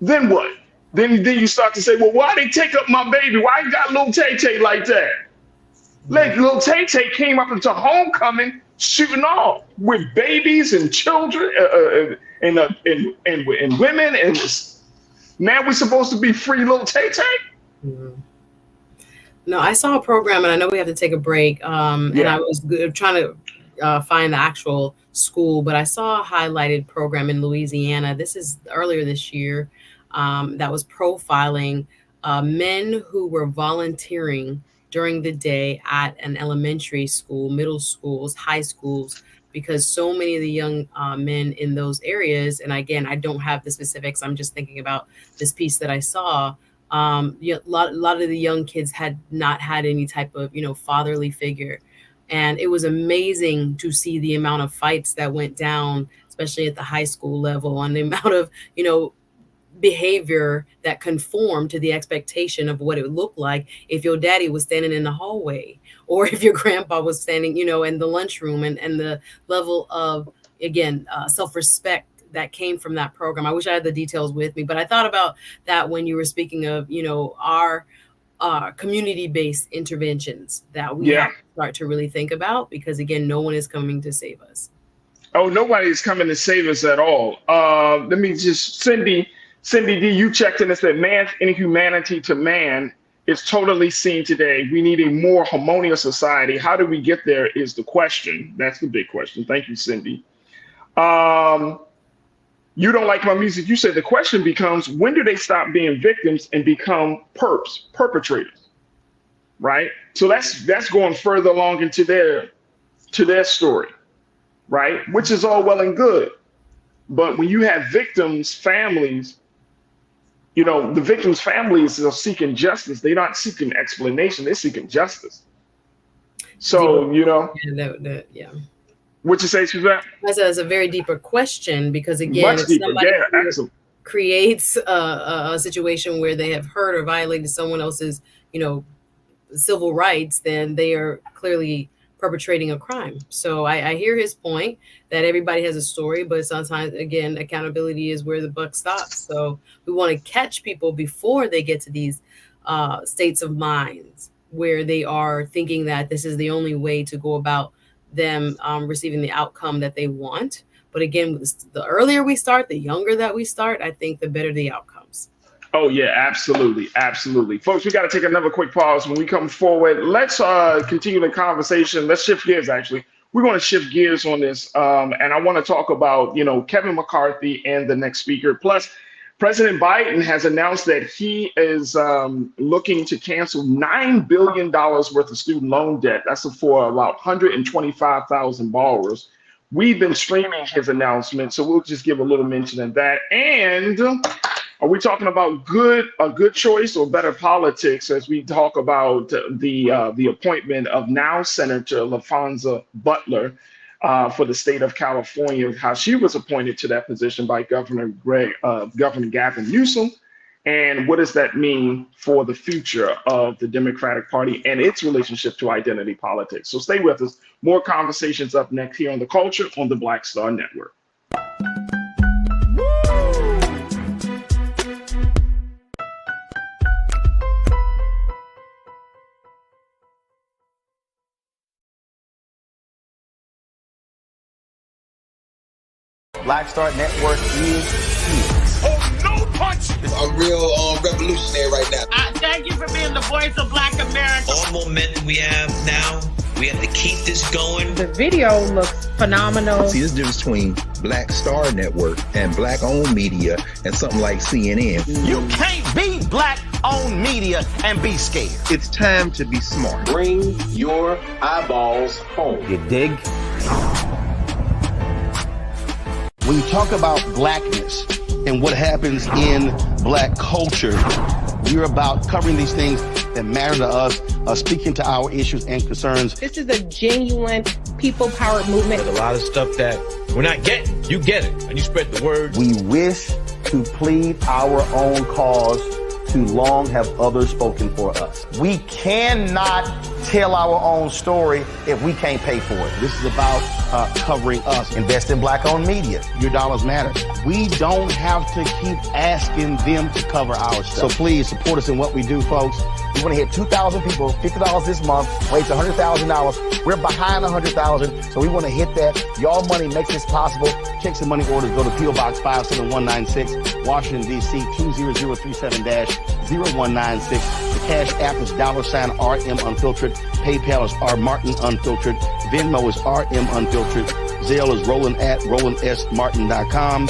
then what? Then you start to say, well, why they take up my baby? Why you got little Tay-Tay like that? Like, little Tay-Tay came up into homecoming shooting off with babies and children and women, and now we're supposed to be free little Tay-Tay? Mm-hmm. No, I saw a program, and I know we have to take a break, and I was trying to find the actual school, but I saw a highlighted program in Louisiana. This is earlier this year, that was profiling men who were volunteering during the day at an elementary school, middle schools, high schools, because so many of the young men in those areas, and again, I don't have the specifics, I'm just thinking about this piece that I saw. A lot of the young kids had not had any type of, fatherly figure. And it was amazing to see the amount of fights that went down, especially at the high school level, and the amount of, behavior that conformed to the expectation of what it would look like if your daddy was standing in the hallway, or if your grandpa was standing, in the lunchroom, and the level of, again, self-respect that came from that program. I wish I had the details with me, but I thought about that when you were speaking of, our community-based interventions that we have to start to really think about, because again, no one is coming to save us. Oh, nobody's coming to save us at all. Let me just, Cindy D, you checked in and said, man's inhumanity to man is totally seen today. We need a more harmonious society. How do we get there is the question. That's the big question. Thank you, Cindy. You don't like my music. You said the question becomes, when do they stop being victims and become perpetrators, right? So that's going further along into their story, right? Which is all well and good. But when you have victims' families, the victims' families are seeking justice. They're not seeking explanation. They're seeking justice. So, Yeah. What you say, Suzette? That's a very deeper question, because again, if somebody creates a situation where they have hurt or violated someone else's, civil rights, then they are clearly perpetrating a crime. So I hear his point that everybody has a story, but sometimes, again, accountability is where the buck stops. So we want to catch people before they get to these states of minds where they are thinking that this is the only way to go about them receiving the outcome that they want. But again, the earlier we start, the younger that we start, I think the better the outcomes. Oh yeah, absolutely, absolutely, folks. We got to take another quick pause. When we come forward, let's continue the conversation. Let's shift gears. Actually, we're going to shift gears on this, and I want to talk about Kevin McCarthy and the next speaker. Plus, President Biden has announced that he is looking to cancel $9 billion worth of student loan debt. That's for about 125,000 borrowers. We've been streaming his announcement, so we'll just give a little mention of that. And are we talking about a good choice or better politics as we talk about the appointment of now Senator LaFonza Butler for the state of California, how she was appointed to that position by Governor Gavin Newsom, and what does that mean for the future of the Democratic Party and its relationship to identity politics? So stay with us. More conversations up next here on The Culture on the Black Star Network. Black Star Network is here. Oh, no punch! I'm real revolutionary right now. Thank you for being the voice of Black America. All momentum we have now, we have to keep this going. The video looks phenomenal. See, this difference between Black Star Network and black-owned media and something like CNN. You can't be black-owned media and be scared. It's time to be smart. Bring your eyeballs home. You dig? When you talk about blackness and what happens in black culture, we're about covering these things that matter to us, speaking to our issues and concerns. This is a genuine people-powered movement. There's a lot of stuff that we're not getting. You get it, and you spread the word. We wish to plead our own cause. Too long have others spoken for us. We cannot tell our own story if we can't pay for it. This is about covering us. Invest in black-owned media. Your dollars matter. We don't have to keep asking them to cover our stuff. So please support us in what we do, folks. We want to hit 2,000 people, $50 this month, raise $100,000. We're behind 100,000, so we want to hit that. Y'all money makes this possible. Checks and money orders go to P.O. Box 57196, Washington, D.C. 20037-0196. The Cash App is $RM Unfiltered. PayPal is R Martin Unfiltered. Venmo is RM Unfiltered. Zelle is Roland at RolandSMartin.com.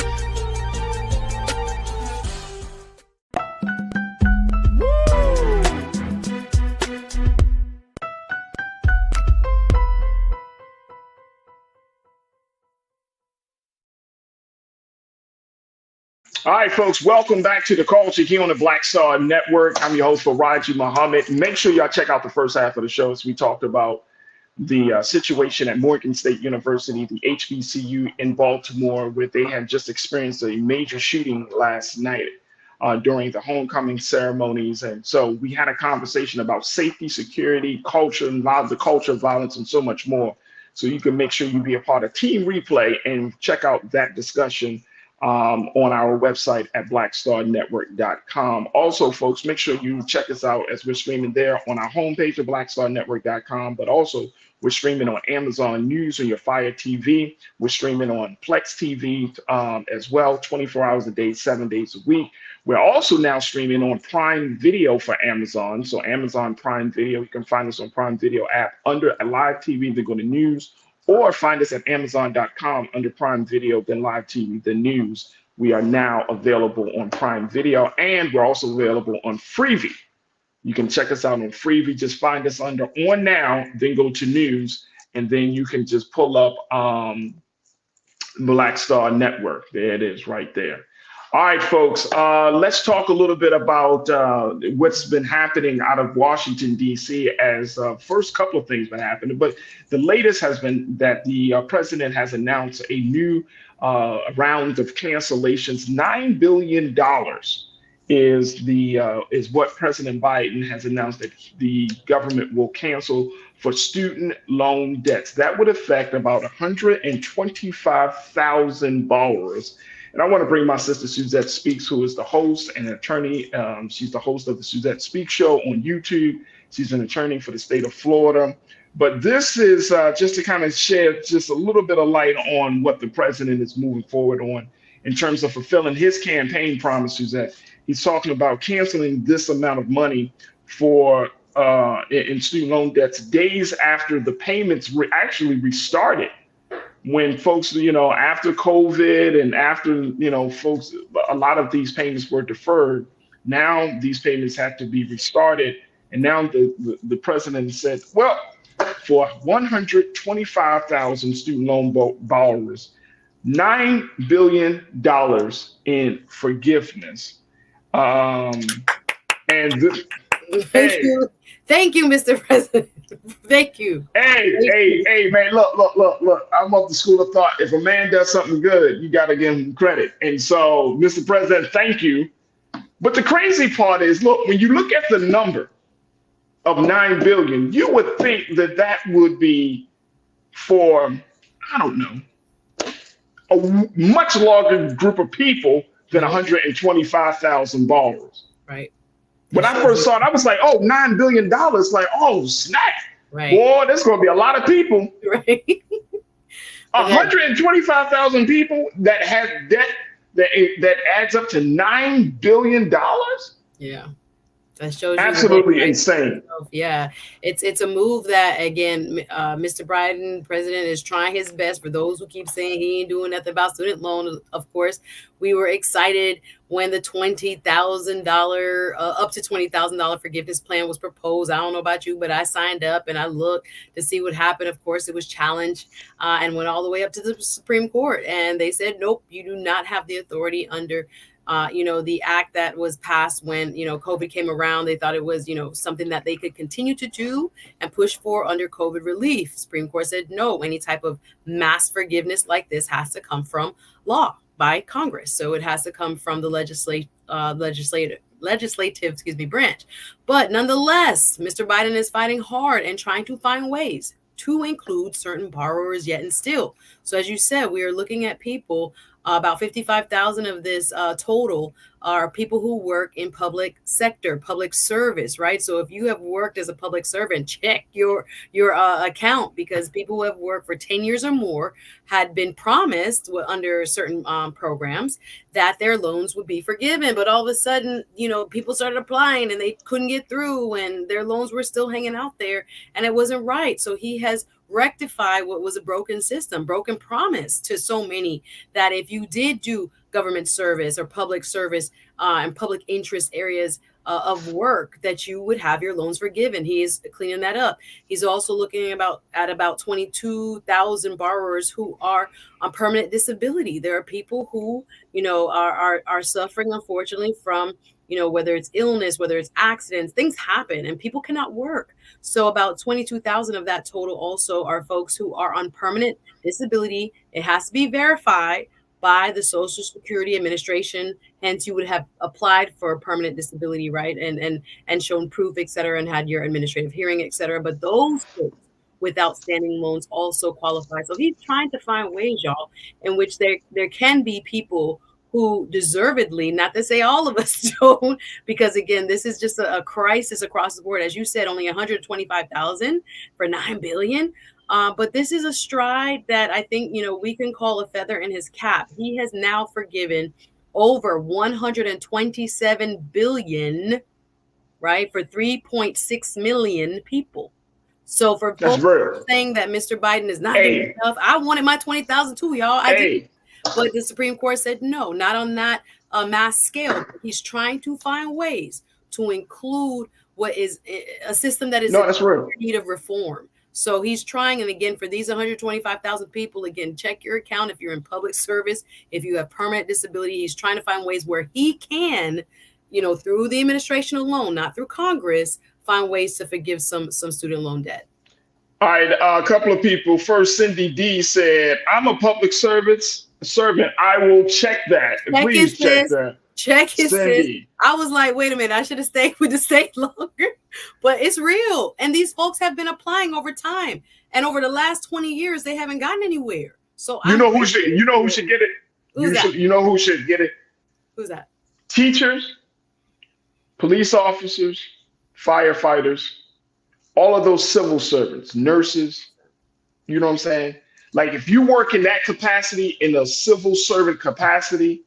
All right, folks, welcome back to The Culture here on the Black Star Network. I'm your host, Raji Muhammad. Make sure y'all check out the first half of the show as we talked about the situation at Morgan State University, the HBCU in Baltimore, where they had just experienced a major shooting last night during the homecoming ceremonies. And so we had a conversation about safety, security, culture, and the culture of violence, and so much more. So you can make sure you be a part of Team Replay and check out that discussion on our website at blackstarnetwork.com. Also, folks, make sure you check us out as we're streaming there on our homepage at blackstarnetwork.com, but also we're streaming on Amazon News on your Fire TV. We're streaming on Plex TV as well, 24 hours a day, 7 days a week. We're also now streaming on Prime Video for Amazon. So Amazon Prime Video, you can find us on Prime Video app under a live TV, then go to news, or find us at Amazon.com under Prime Video, then Live TV, then News. We are now available on Prime Video, and we're also available on Freevee. You can check us out on Freevee. Just find us under On Now, then go to News, and then you can just pull up Black Star Network. There it is right there. All right, folks, let's talk a little bit about what's been happening out of Washington, D.C. as first couple of things been happening. But the latest has been that the president has announced a new round of cancellations. $9 billion is what President Biden has announced that the government will cancel for student loan debts. That would affect about 125,000 borrowers. And I want to bring my sister Suzette Speaks, who is the host and attorney. She's the host of the Suzette Speaks Show on YouTube. She's an attorney for the state of Florida. But this is just to kind of shed just a little bit of light on what the president is moving forward on in terms of fulfilling his campaign promises. That he's talking about canceling this amount of money for in student loan debts days after the payments were actually restarted. When folks, after COVID and after, folks, a lot of these payments were deferred. Now these payments have to be restarted. And now the president said, well, for 125,000 student loan borrowers, $9 billion in forgiveness. Thank you, Mr. President. Thank you. Hey, man, look. I'm of the school of thought. If a man does something good, you got to give him credit. And so, Mr. President, thank you. But the crazy part is, look, when you look at the number of $9 billion, you would think that would be for, I don't know, a much larger group of people than 125,000 borrowers. Right. When I first saw it, I was like, oh, $9 billion. Like, oh, snap. Right. Boy, there's going to be a lot of people. Right. 125,000 people that have debt that adds up to $9 billion. Yeah. That shows you absolutely insane. Yeah, it's a move that, again, Mr. Biden, president, is trying his best. For those who keep saying he ain't doing nothing about student loans, of course, we were excited when the $20,000 up to $20,000 forgiveness plan was proposed. I don't know about you, but I signed up and I looked to see what happened. Of course, it was challenged and went all the way up to the Supreme Court, and they said, nope, you do not have the authority under the act that was passed when, COVID came around. They thought it was, something that they could continue to do and push for under COVID relief. Supreme Court said, no, any type of mass forgiveness like this has to come from law by Congress. So it has to come from the legislative branch. But nonetheless, Mr. Biden is fighting hard and trying to find ways to include certain borrowers yet and still. So as you said, we are looking at people, about 55,000 of this total are people who work in public sector, public service, right? So if you have worked as a public servant, check your account, because people who have worked for 10 years or more had been promised under certain programs that their loans would be forgiven. But all of a sudden, people started applying and they couldn't get through and their loans were still hanging out there and it wasn't right. So he has rectify what was a broken system, broken promise to so many, that if you did do government service or public service and public interest areas of work, that you would have your loans forgiven. He is cleaning that up. He's also looking at about 22,000 borrowers who are on permanent disability. There are people who, are suffering, unfortunately, from, whether it's illness, whether it's accidents, things happen and people cannot work. So about 22,000 of that total also are folks who are on permanent disability. It has to be verified by the Social Security Administration. Hence, you would have applied for a permanent disability, right? And shown proof, et cetera, and had your administrative hearing, et cetera. But those folks with outstanding loans also qualify. So he's trying to find ways, y'all, in which there can be people who deservedly, not to say all of us don't, because again, this is just a crisis across the board. As you said, only 125,000 for $9 billion. But this is a stride that I think, we can call a feather in his cap. He has now forgiven over 127 billion, right, for 3.6 million people. So for folks saying that Mr. Biden is not doing enough, I wanted my 20,000 too, y'all. I did. But the Supreme Court said, no, not on that mass scale. He's trying to find ways to include what is a system that is in need of reform. So he's trying. And again, for these 125,000 people, again, check your account if you're in public service, if you have permanent disability. He's trying to find ways where he can, through the administration alone, not through Congress, find ways to forgive some student loan debt. All right, a couple of people. First, Cindy D said, I'm a public servant. I will check that. Please check that. Check his sis. I was like, wait a minute, I should have stayed with the state longer. But it's real. And these folks have been applying over time. And over the last 20 years, they haven't gotten anywhere. So who should get it? You know who should get it? Who's that? Teachers, police officers, firefighters, all of those civil servants, nurses. You know what I'm saying? Like if you work in that capacity, in a civil servant capacity,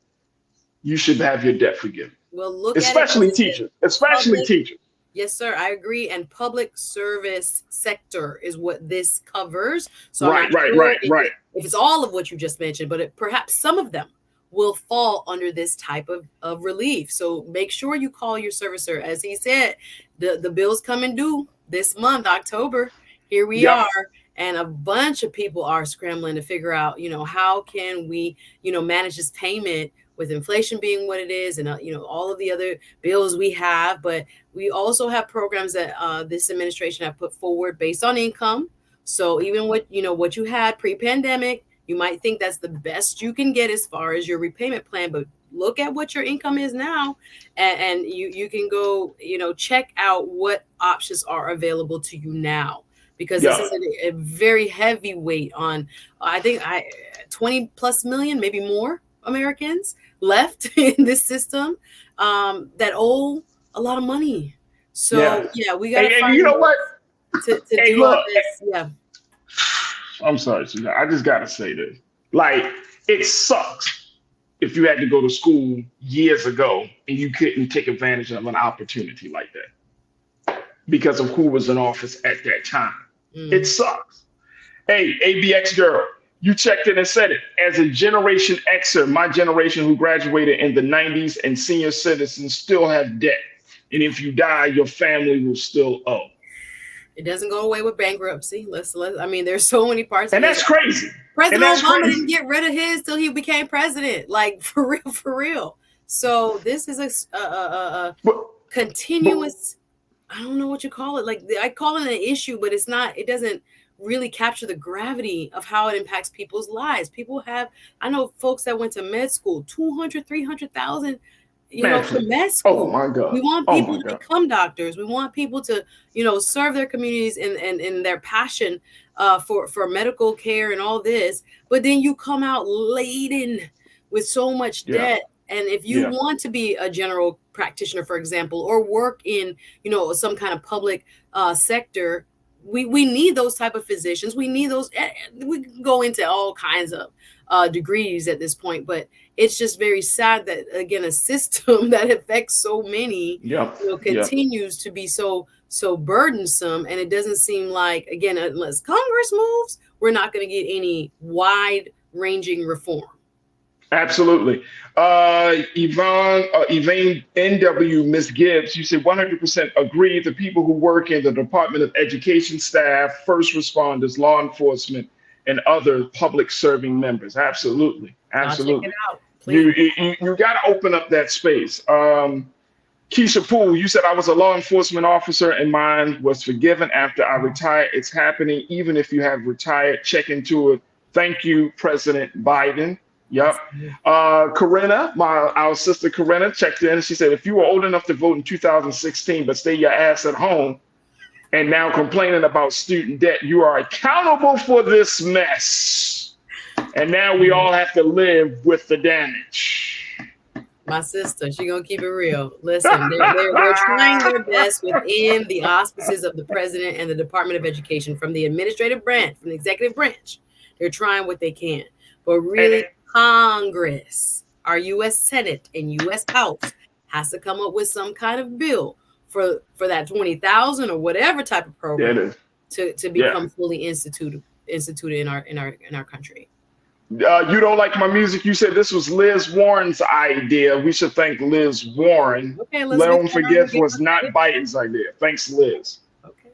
you should have your debt forgiven. Well, look especially at it. Teachers, especially public, teachers. Yes, sir. I agree. And public service sector is what this covers. So right. If it's all of what you just mentioned, but perhaps some of them will fall under this type of relief. So make sure you call your servicer. As he said, the bills coming due this month, October. Here we are. And a bunch of people are scrambling to figure out, how can we, manage this payment with inflation being what it is and, all of the other bills we have. But we also have programs that this administration have put forward based on income. So even what you had pre-pandemic, you might think that's the best you can get as far as your repayment plan. But look at what your income is now and you can go, check out what options are available to you now. Because this is a very heavy weight on, I think 20 plus million, maybe more Americans left in this system that owe a lot of money. So we got to find. You know what? To do all this. Yeah. I'm sorry, Suzanne. I just got to say this. Like, it sucks if you had to go to school years ago and you couldn't take advantage of an opportunity like that because of who was in office at that time. It sucks. Hey, ABX girl, you checked in and said it. As a Generation Xer, my generation who graduated in the 90s and senior citizens still have debt. And if you die, your family will still owe. It doesn't go away with bankruptcy. There's so many parts. And that's crazy. President Obama didn't get rid of his till he became president. Like, for real. So this is a continuous... I don't know what you call it. Like I call it an issue, but it's not, it doesn't really capture the gravity of how it impacts people's lives. I know folks that went to med school, 200, 300,000, for med school. Oh my God. We want people to become doctors. We want people to, serve their communities and their passion for medical care and all this. But then you come out laden with so much debt. And if you want to be a general practitioner, for example, or work in, some kind of public sector, we need those type of physicians. We need those. We can go into all kinds of degrees at this point, but it's just very sad that, again, a system that affects so many continues to be so burdensome. And it doesn't seem like, again, unless Congress moves, we're not going to get any wide-ranging reform. Absolutely. Yvonne NW, Ms. Gibbs, you said 100% agree. The people who work in the Department of Education staff, first responders, law enforcement, and other public serving members. Absolutely. Absolutely. You got to open up that space. Keisha Poole, you said I was a law enforcement officer and mine was forgiven after I retired. It's happening. Even if you have retired, check into it. Thank you, President Biden. Yep. Corinna, our sister Corinna checked in. She said, if you were old enough to vote in 2016, but stay your ass at home and now complaining about student debt, you are accountable for this mess. And now we all have to live with the damage. My sister, she gonna keep it real. Listen, they're trying their best within the auspices of the president and the Department of Education, from the administrative branch, from the executive branch. They're trying what they can. But really, Congress, our U.S. Senate and U.S. House has to come up with some kind of bill for that 20,000 or whatever type of program to become fully instituted in our country. You don't like my music? You said this was Liz Warren's idea. We should thank Liz Warren. Okay, don't forget it was not Biden's idea. Thanks, Liz. Okay.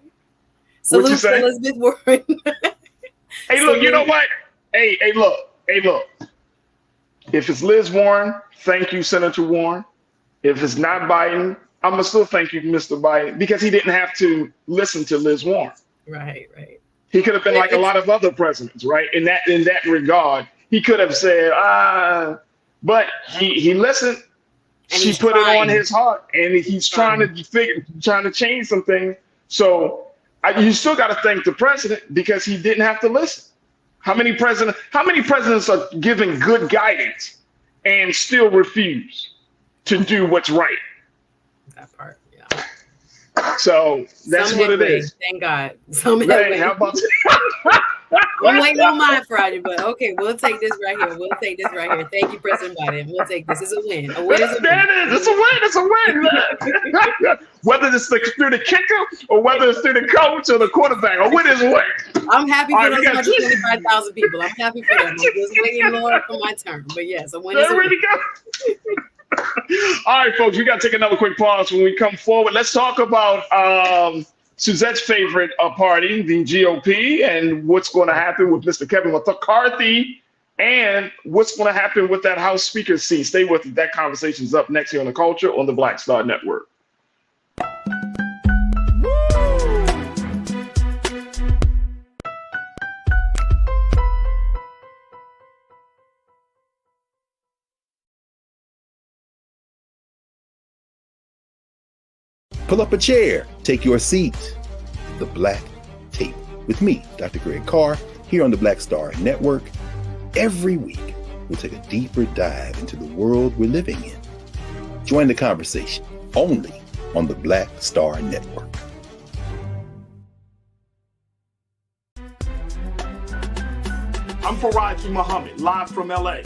Salute to Elizabeth Warren. Hey, look, you know what? Hey, look. If it's Liz Warren, thank you, Senator Warren. If it's not Biden, I'm gonna still thank you, Mr. Biden, because he didn't have to listen to Liz Warren. Right. He could have been like a lot of other presidents, right? In that regard, he could have said, but he listened. And she put it on his heart, and he's trying to change some things. So you still got to thank the president because he didn't have to listen. How many presidents are giving good guidance and still refuse to do what's right. That part, yeah. So that's what it is. Thank God. Hey, how about I'm waiting on mine Friday, but okay, we'll take this right here. We'll take this right here. Thank you, President Biden. We'll take this. It's a win. A win is a win. That is. It's a win. It's a win. Whether it's through the kicker or whether it's through the coach or the quarterback, a win is a win. I'm happy for those 125,000 people. I'm happy for them. I'm just waiting, Lord, for my turn. But yes, a win is a win. All right, folks, we got to take another quick pause. When we come forward, let's talk about Suzette's favorite party, the GOP, and what's going to happen with Mr. Kevin McCarthy and what's going to happen with that House Speaker seat. Stay with us. That conversation is up next here on The Culture on the Black Star Network. Pull up a chair, take your seat. The Black Tape with me, Dr. Greg Carr, here on the Black Star Network. Every week, we'll take a deeper dive into the world we're living in. Join the conversation only on the Black Star Network. I'm Faraji Muhammad, live from LA.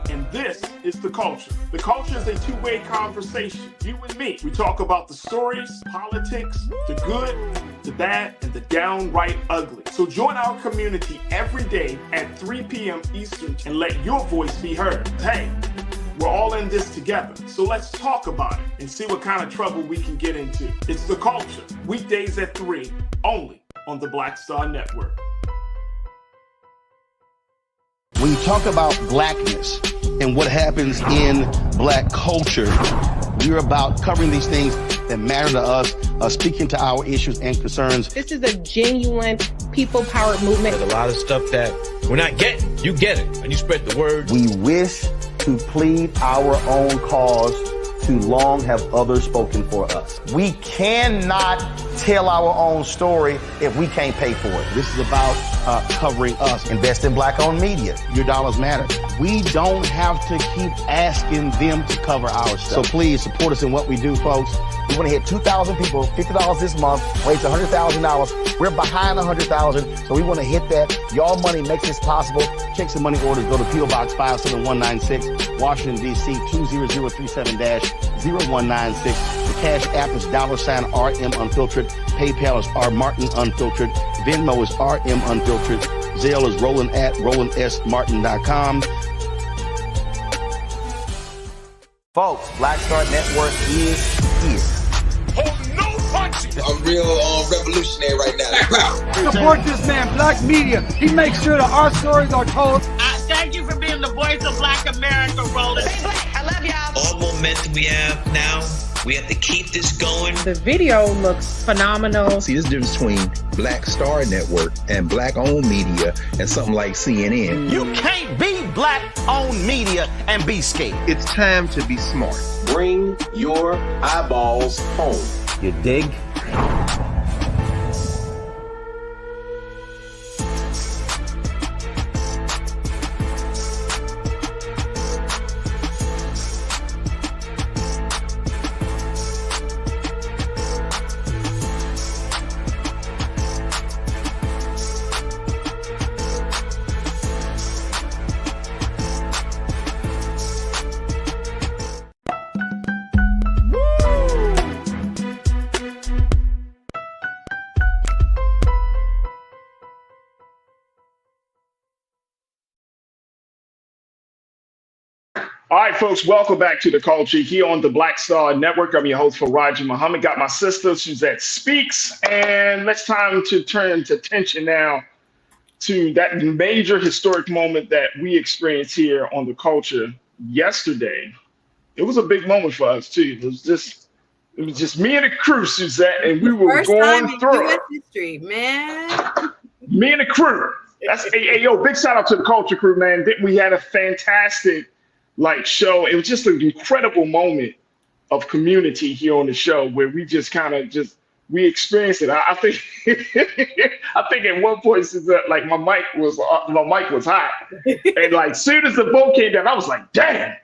And this is The Culture. The Culture is a two-way conversation. You and me. We talk about the stories, politics, the good, the bad, and the downright ugly. So join our community every day at 3 p.m. Eastern and let your voice be heard. Hey, we're all in this together. So let's talk about it and see what kind of trouble we can get into. It's The Culture. Weekdays at 3, only on the Black Star Network. When you talk about blackness and what happens in black culture, we're about covering these things that matter to us, speaking to our issues and concerns. This is a genuine people-powered movement. There's a lot of stuff that we're not getting. You get it, and you spread the word. We wish to plead our own cause. Too long have others spoken for us. We cannot tell our own story if we can't pay for it. This is about covering us. Invest in black-owned media. Your dollars matter. We don't have to keep asking them to cover our stuff. So please support us in what we do, folks. We want to hit 2,000 people, $50 this month, raise $100,000. We're behind 100,000, so we want to hit that. Y'all money makes this possible. Checks and money orders go to P.O. Box 57196, Washington, D.C. 20037-0196. The Cash App is $RM Unfiltered. PayPal is R Martin Unfiltered. Venmo is RM Unfiltered. Zelle is Roland at RolandSMartin.com. Folks, Black Star Network is here. Oh, no punches! I'm real revolutionary right now. Support this man, Black Media. He makes sure that our stories are told. Thank you for being the voice of Black America, Roland. Stay black. I love y'all. All momentum we have now, we have to keep this going. The video looks phenomenal. See, this difference between Black Star Network and black-owned media and something like CNN. You can't be black-owned media and be scared. It's time to be smart. Bring your eyeballs home. You dig? All right, folks, welcome back to The Culture here on the Black Star Network. I'm your host, Faraji Muhammad. Got my sister, Suzette Speaks, and let's time to turn attention now to that major historic moment that we experienced here on The Culture yesterday. It was a big moment for us, too. It was just me and the crew, Suzette, and we were First going time in through US history, man. Me and the crew. That's hey, yo, big shout out to the Culture crew, man. We had a fantastic show. It was just an incredible moment of community here on the show where we just kind of just we experienced it. I think I think at one point since like my mic was hot, and like soon as the vote came down, I was like, damn.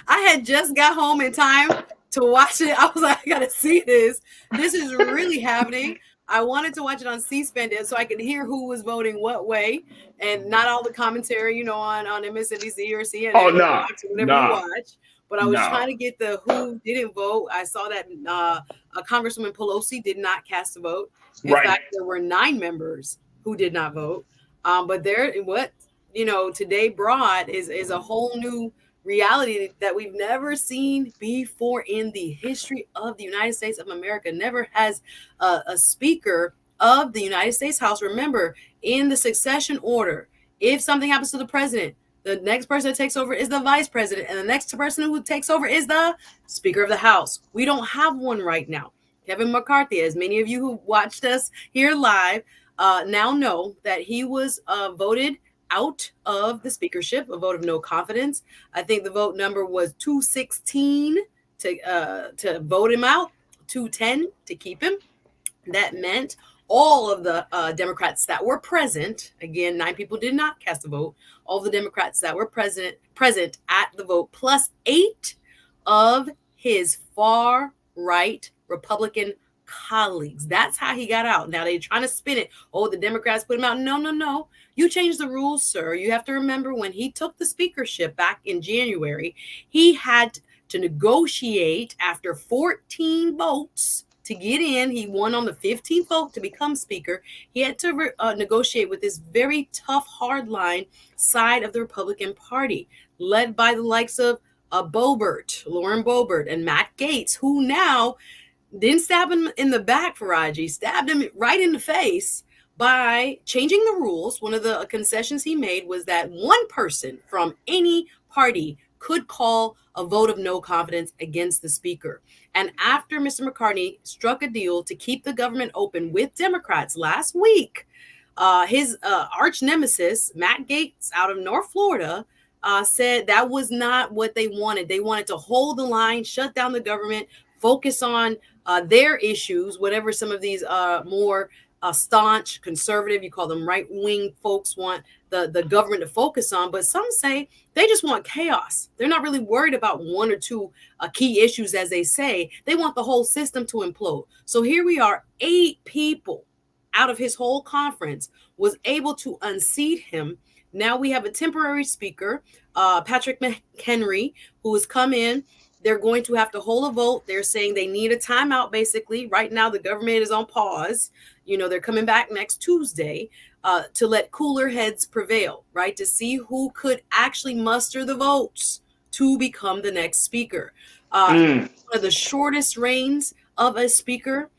I had just got home in time to watch it. I was like, I gotta see this. This is really happening. I wanted to watch it on C-SPAN so I could hear who was voting what way, and not all the commentary, on MSNBC or CNN Oh or no, Fox or whatever you no, watch. But I was no. trying to get the who didn't vote. I saw that Congresswoman Pelosi did not cast a vote. In Right. fact, there were 9 members who did not vote. But today brought is a whole new reality that we've never seen before in the history of the United States of America. Never has a speaker of the United States House. Remember, in the succession order, if something happens to the president, the next person that takes over is the vice president, and the next person who takes over is the Speaker of the House. We don't have one right now. Kevin McCarthy, as many of you who watched us here live now know that he was voted out of the speakership, a vote of no confidence. I think the vote number was 216 to vote him out, 210 to keep him. That meant all of the Democrats that were present, again, 9 people did not cast a vote, all of the Democrats that were present at the vote, plus 8 of his far right Republican colleagues. That's how he got out. Now they're trying to spin it. Oh, the Democrats put him out. No. You changed the rules, sir. You have to remember when he took the speakership back in January, he had to negotiate after 14 votes to get in. He won on the 15th vote to become speaker. He had to negotiate with this very tough, hardline side of the Republican Party, led by the likes of Lauren Boebert, and Matt Gaetz, who now didn't stab him in the back, Faraji, stabbed him right in the face by changing the rules. One of the concessions he made was that one person from any party could call a vote of no confidence against the speaker. And after Mr. McCarthy struck a deal to keep the government open with Democrats last week, his arch nemesis, Matt Gaetz out of North Florida, said that was not what they wanted. They wanted to hold the line, shut down the government, focus on their issues, whatever some of these more staunch conservative, you call them right-wing folks, want the government to focus on. But some say they just want chaos. They're not really worried about 1 or 2 key issues, as they say. They want the whole system to implode. So here we are, 8 people out of his whole conference was able to unseat him. Now we have a temporary speaker, Patrick McHenry, who has come in. They're going to have to hold a vote. They're saying they need a timeout, basically. Right now, the government is on pause. They're coming back next Tuesday to let cooler heads prevail, right? To see who could actually muster the votes to become the next speaker. One of the shortest reigns of a speaker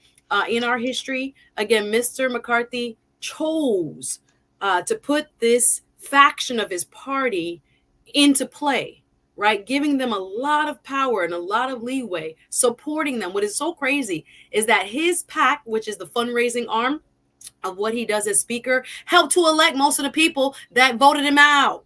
in our history. Again, Mr. McCarthy chose to put this faction of his party into play, right? Giving them a lot of power and a lot of leeway, supporting them. What is so crazy is that his PAC, which is the fundraising arm of what he does as speaker, helped to elect most of the people that voted him out,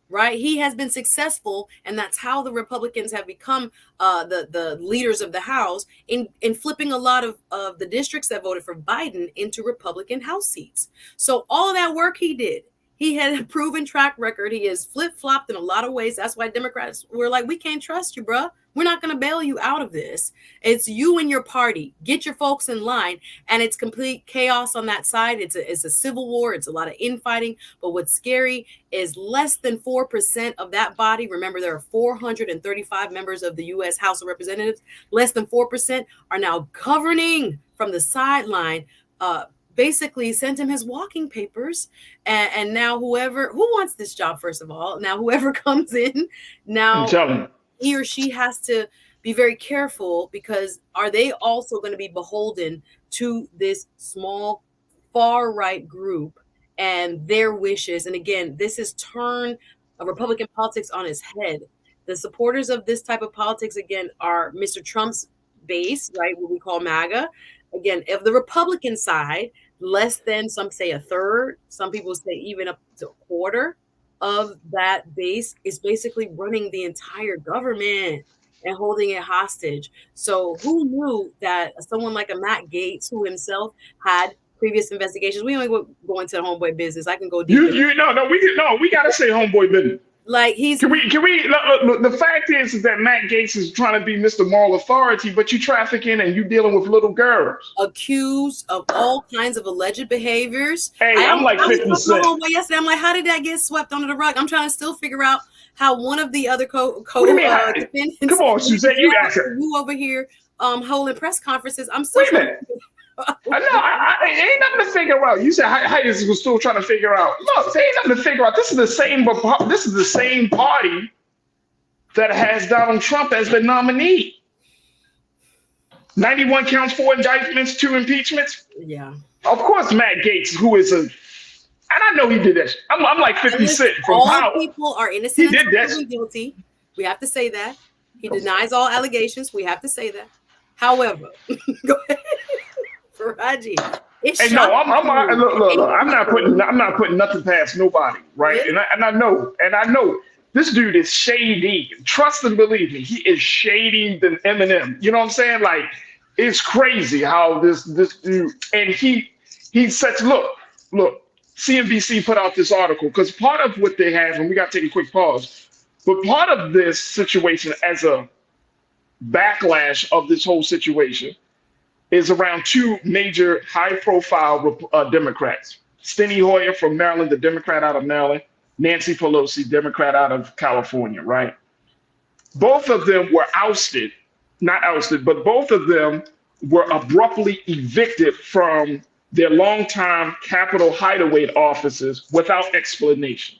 right? He has been successful, and that's how the Republicans have become the leaders of the House in flipping a lot of the districts that voted for Biden into Republican House seats. So all of that work he did, he had a proven track record. He has flip-flopped in a lot of ways. That's why Democrats were like, we can't trust you, bruh. We're not going to bail you out of this. It's you and your party. Get your folks in line. And it's complete chaos on that side. It's a civil war. It's a lot of infighting. But what's scary is less than 4% of that body. Remember, there are 435 members of the U.S. House of Representatives. Less than 4% are now governing from the sideline, basically sent him his walking papers. And now who wants this job, first of all, now whoever comes in, now he or she has to be very careful, because are they also going to be beholden to this small far right group and their wishes? And again, this has turned Republican politics on its head. The supporters of this type of politics, again, are Mr. Trump's base, right? What we call MAGA. Again, of the Republican side, less than, some say, a third, some people say even up to a quarter of that base is basically running the entire government. and holding it hostage. So who knew that someone like a Matt Gaetz, who himself had previous investigations, we only go into the homeboy business. I can go deep. We gotta say homeboy business. Like he's can we look, the fact is that Matt Gaetz is trying to be Mr. Moral Authority, but you trafficking and you dealing with little girls accused of all kinds of alleged behaviors. Hey, I'm like 50 Cent. Yesterday, I'm like, how did that get swept under the rug? I'm trying to still figure out how one of the other defendants. Come on, Suzanne, you answer. You over here holding press conferences. I'm still. Wait a minute. I ain't nothing to figure out. You said how is still trying to figure out. Look, there ain't nothing to figure out. This is the same party that has Donald Trump as the nominee. 91 counts, 4 indictments, 2 impeachments. Yeah. Of course, Matt Gaetz, who is and I know he did that. I'm like 50 Cent from all Power. All people are innocent he did that. And guilty. We have to say that. He denies all allegations. We have to say that. However, go ahead. Faraji. Hey, no, I'm not putting nothing past nobody, right? Really? And I know this dude is shady. Trust and believe me, he is shady than Eminem. You know what I'm saying? Like, it's crazy how this dude, and he says, look, CNBC put out this article because part of what they have, and we got to take a quick pause, but part of this situation as a backlash of this whole situation is around 2 major high-profile Democrats. Steny Hoyer from Maryland, the Democrat out of Maryland, Nancy Pelosi, Democrat out of California, right? Both of them were not ousted, but both of them were abruptly evicted from their longtime Capitol hideaway offices without explanation.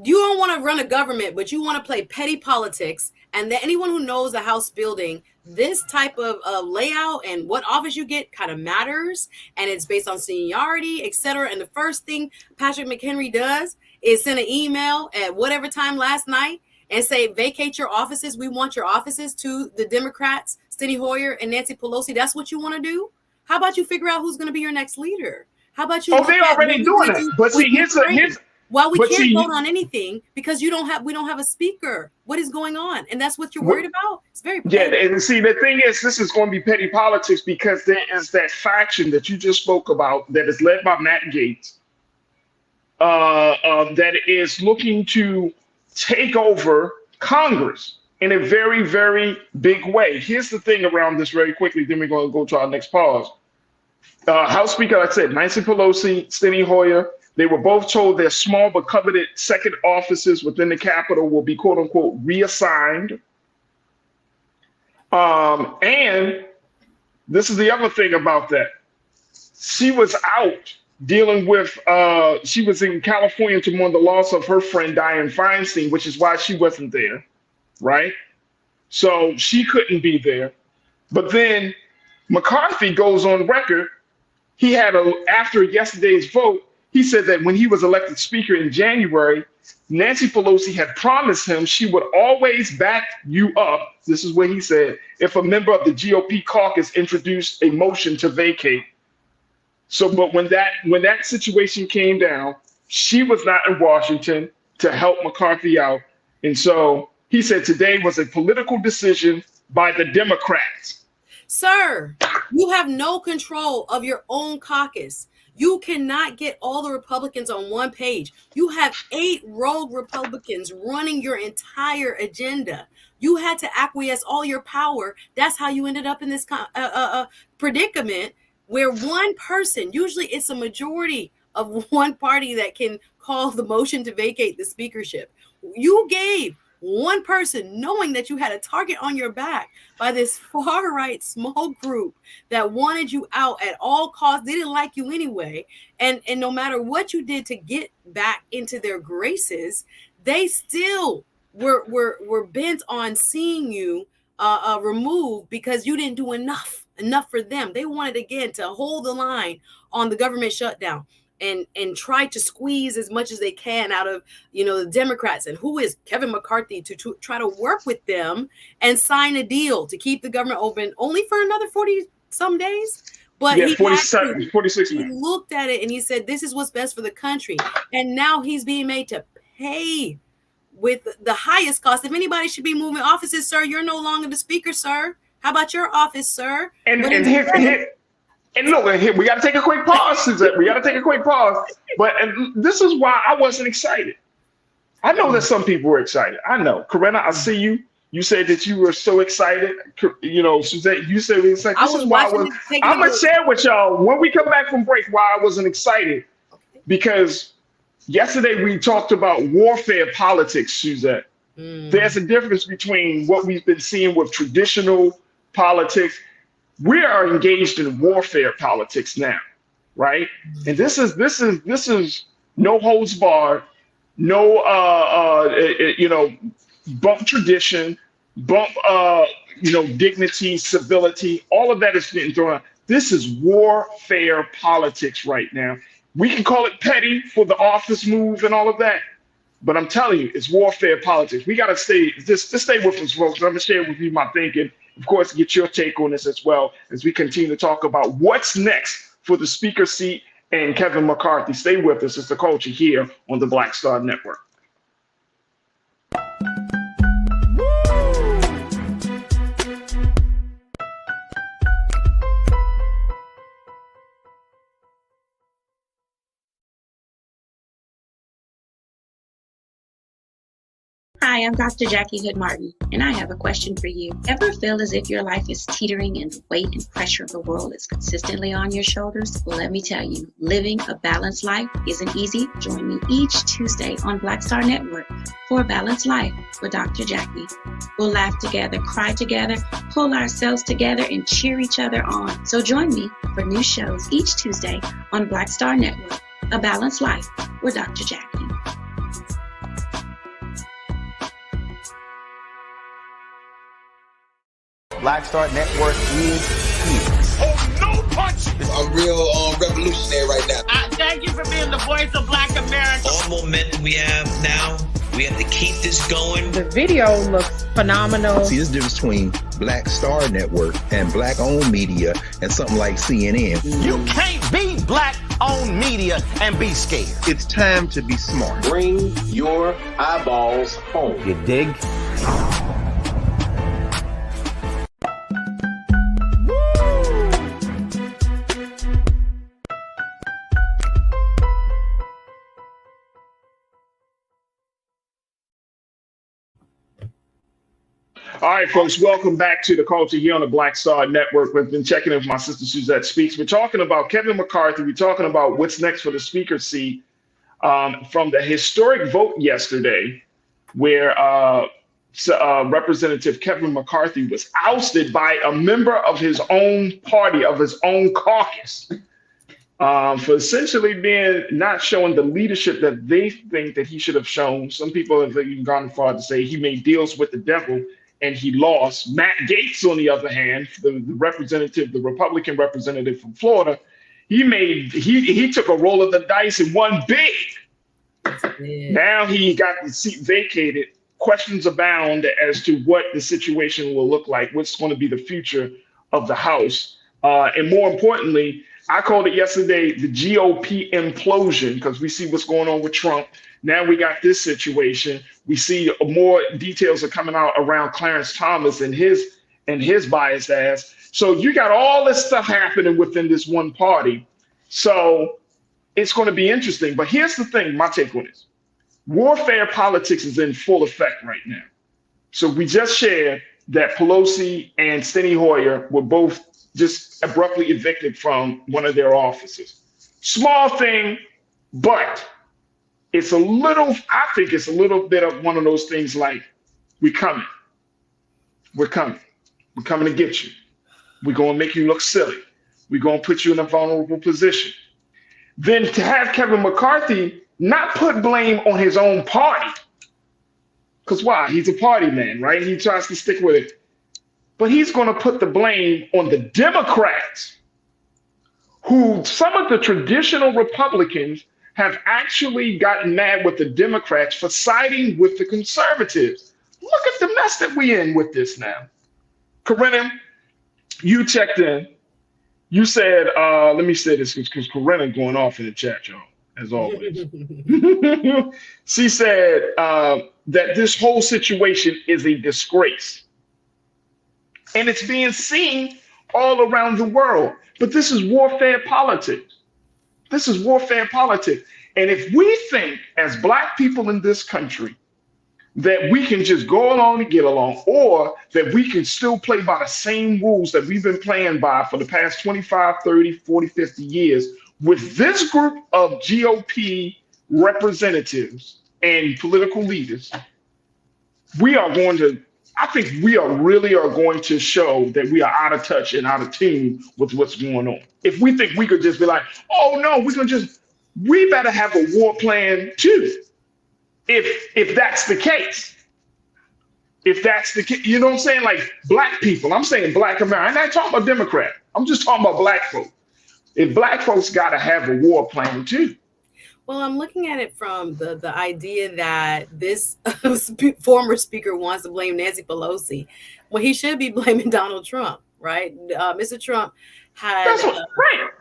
You don't want to run a government, but you want to play petty politics. And that anyone who knows the House building, this type of layout and what office you get kind of matters. And it's based on seniority, et cetera. And the first thing Patrick McHenry does is send an email at whatever time last night and say, vacate your offices. We want your offices to the Democrats, Steny Hoyer and Nancy Pelosi. That's what you want to do? How about you figure out who's going to be your next leader? How about you? Oh, they're already doing it. But see, here's well, we can't vote on anything because we don't have a speaker. What is going on? And that's what you're worried about? It's very petty. Yeah, and see, the thing is, this is going to be petty politics because there is that faction that you just spoke about that is led by Matt Gaetz that is looking to take over Congress in a very, very big way. Here's the thing around this very quickly, then we're going to go to our next pause. House Speaker, like I said, Nancy Pelosi, Steny Hoyer, they were both told their small but coveted second offices within the Capitol will be, quote unquote, reassigned. And this is the other thing about that. She was out dealing with, she was in California to mourn the loss of her friend Dianne Feinstein, which is why she wasn't there, right? So she couldn't be there. But then McCarthy goes on record. He had after yesterday's vote, he said that when he was elected speaker in January, Nancy Pelosi had promised him she would always back you up. This is what he said, if a member of the GOP caucus introduced a motion to vacate. So, but when that situation came down, she was not in Washington to help McCarthy out. And so he said today was a political decision by the Democrats. Sir, you have no control of your own caucus. You cannot get all the Republicans on one page. You have 8 rogue Republicans running your entire agenda. You had to acquiesce all your power. That's how you ended up in this predicament where one person, usually it's a majority of one party that can call the motion to vacate the speakership. You gave one person, knowing that you had a target on your back by this far-right small group that wanted you out at all costs. They didn't like you anyway. And no matter what you did to get back into their graces, they still were bent on seeing you removed because you didn't do enough for them. They wanted, again, to hold the line on the government shutdown. And try to squeeze as much as they can out of, the Democrats. And who is Kevin McCarthy to try to work with them and sign a deal to keep the government open only for another 40 some days. But yeah, 46 he looked at it and he said, this is what's best for the country. And now he's being made to pay with the highest cost. If anybody should be moving offices, sir, you're no longer the speaker, sir. How about your office, sir? And look, we got to take a quick pause, Suzette. We got to take a quick pause. But this is why I wasn't excited. I know that some people were excited. I know. Corinna, I see you. You said that you were so excited. You know, Suzette, you said it's like, this is why I'm going to share with y'all when we come back from break why I wasn't excited. Because yesterday we talked about warfare politics, Suzette. There's a difference between what we've been seeing with traditional politics. We are engaged in warfare politics now, right? And this is no holds barred, no bump tradition, bump dignity, civility. All of that is getting thrown out. This is warfare politics right now. We can call it petty for the office move and all of that, but I'm telling you, it's warfare politics. We got to just stay with us, folks. I'm gonna share with you my thinking. Of course, get your take on this as well as we continue to talk about what's next for the speaker seat and Kevin McCarthy. Stay with us. It's The Culture here on the Black Star Network. Hi, I'm Dr. Jackie Hood Martin, and I have a question for you. Ever feel as if your life is teetering and the weight and pressure of the world is consistently on your shoulders? Well, let me tell you, living a balanced life isn't easy. Join me each Tuesday on Black Star Network for A Balanced Life with Dr. Jackie. We'll laugh together, cry together, pull ourselves together, and cheer each other on. So join me for new shows each Tuesday on Black Star Network, A Balanced Life with Dr. Jackie. Black Star Network is here. Oh, no punch! I'm real revolutionary right now. Thank you for being the voice of Black America. All momentum we have now, we have to keep this going. The video looks phenomenal. See, there's a difference between Black Star Network and black-owned media and something like CNN. You can't be black-owned media and be scared. It's time to be smart. Bring your eyeballs home. You dig? All right, folks, welcome back to The Culture here on the Black Star Network. We've been checking in with my sister Suzette Speaks. We're talking about Kevin McCarthy. We're talking about what's next for the speaker seat from the historic vote yesterday where Representative Kevin McCarthy was ousted by a member of his own party, of his own caucus, for essentially not showing the leadership that they think that he should have shown. Some people have even gone far to say he made deals with the devil and he lost. Matt Gaetz, on the other hand, the Republican representative from Florida, he took a roll of the dice and won big. Yeah. Now he got the seat vacated. Questions abound as to what the situation will look like, what's going to be the future of the House. And more importantly, I called it yesterday the GOP implosion, because we see what's going on with Trump. Now we got this situation. We see more details are coming out around Clarence Thomas and his biased ass. So you got all this stuff happening within this one party. So it's going to be interesting. But here's the thing, my take on this. Warfare politics is in full effect right now. So we just shared that Pelosi and Steny Hoyer were both just abruptly evicted from one of their offices. Small thing, but I think it's a little bit of one of those things like, we're coming to get you. We're going to make you look silly. We're going to put you in a vulnerable position. Then to have Kevin McCarthy not put blame on his own party, because why? He's a party man, right? He tries to stick with it. But he's going to put the blame on the Democrats, who some of the traditional Republicans have actually gotten mad with the Democrats for siding with the conservatives. Look at the mess that we're in with this now. Corinna, you checked in. You said, let me say this because Corinna going off in the chat, y'all. as always. She said that this whole situation is a disgrace. And it's being seen all around the world. But this is warfare politics. This is warfare politics. And if we think as Black people in this country that we can just go along and get along, or that we can still play by the same rules that we've been playing by for the past 25, 30, 40, 50 years, with this group of GOP representatives and political leaders, I think we really are going to show that we are out of touch and out of tune with what's going on. If we think we could just be like, oh no, we better have a war plan too. If that's the case. If that's the case, you know what I'm saying? Like Black people, I'm saying Black America. I'm not talking about Democrat. I'm just talking about Black folks. If Black folks got to have a war plan too. Well, I'm looking at it from the idea that this former speaker wants to blame Nancy Pelosi. Well, he should be blaming Donald Trump, right? Mr. Trump had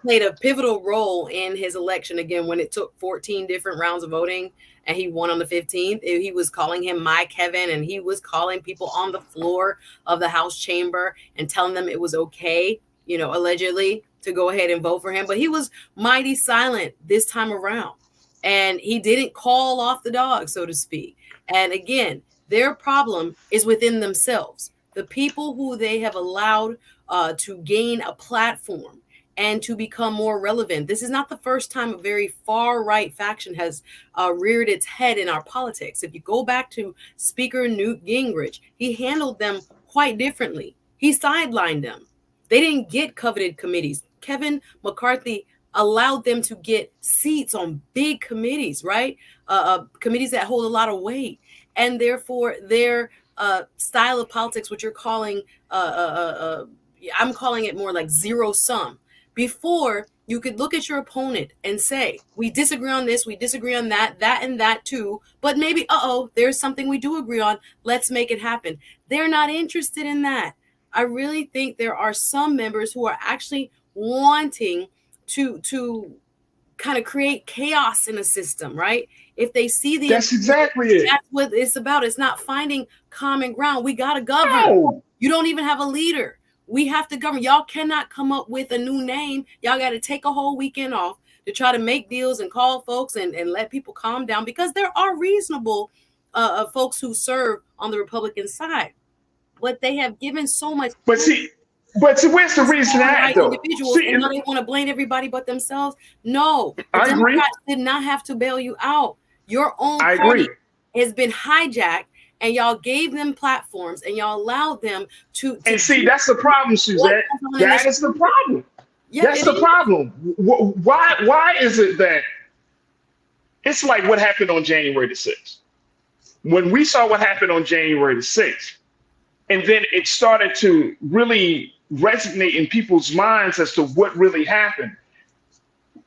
played a pivotal role in his election again when it took 14 different rounds of voting and he won on the 15th. He was calling him my Kevin, and he was calling people on the floor of the House chamber and telling them it was okay, allegedly, to go ahead and vote for him. But he was mighty silent this time around. And he didn't call off the dog, so to speak. And again, their problem is within themselves. The people who they have allowed to gain a platform and to become more relevant. This is not the first time a very far right faction has reared its head in our politics. If you go back to Speaker Newt Gingrich, he handled them quite differently. He sidelined them. They didn't get coveted committees. Kevin McCarthy allowed them to get seats on big committees, right? Committees that hold a lot of weight. And therefore, their style of politics, which you're calling, I'm calling it more like zero sum. Before, you could look at your opponent and say, we disagree on this, we disagree on that and that too, but maybe, there's something we do agree on. Let's make it happen. They're not interested in that. I really think there are some members who are actually wanting to kind of create chaos in a system, right? If they see that's exactly it. That's what it's about. It's not finding common ground. We got to govern. No. You don't even have a leader. We have to govern. Y'all cannot come up with a new name. Y'all got to take a whole weekend off to try to make deals and call folks and let people calm down, because there are reasonable folks who serve on the Republican side. But they have given so much. But see, where's the reason that though? Individuals, and now they want to blame everybody but themselves. No, the I agree. Democrats did not have to bail you out. Your own I party agree. has been hijacked, and y'all gave them platforms, and y'all allowed them to and see, that's the problem, Suzette. That is the problem. Yeah, that's the problem. Why is it that it's like what happened on January the 6th? When we saw what happened on January the 6th, and then it started to really resonate in people's minds as to what really happened.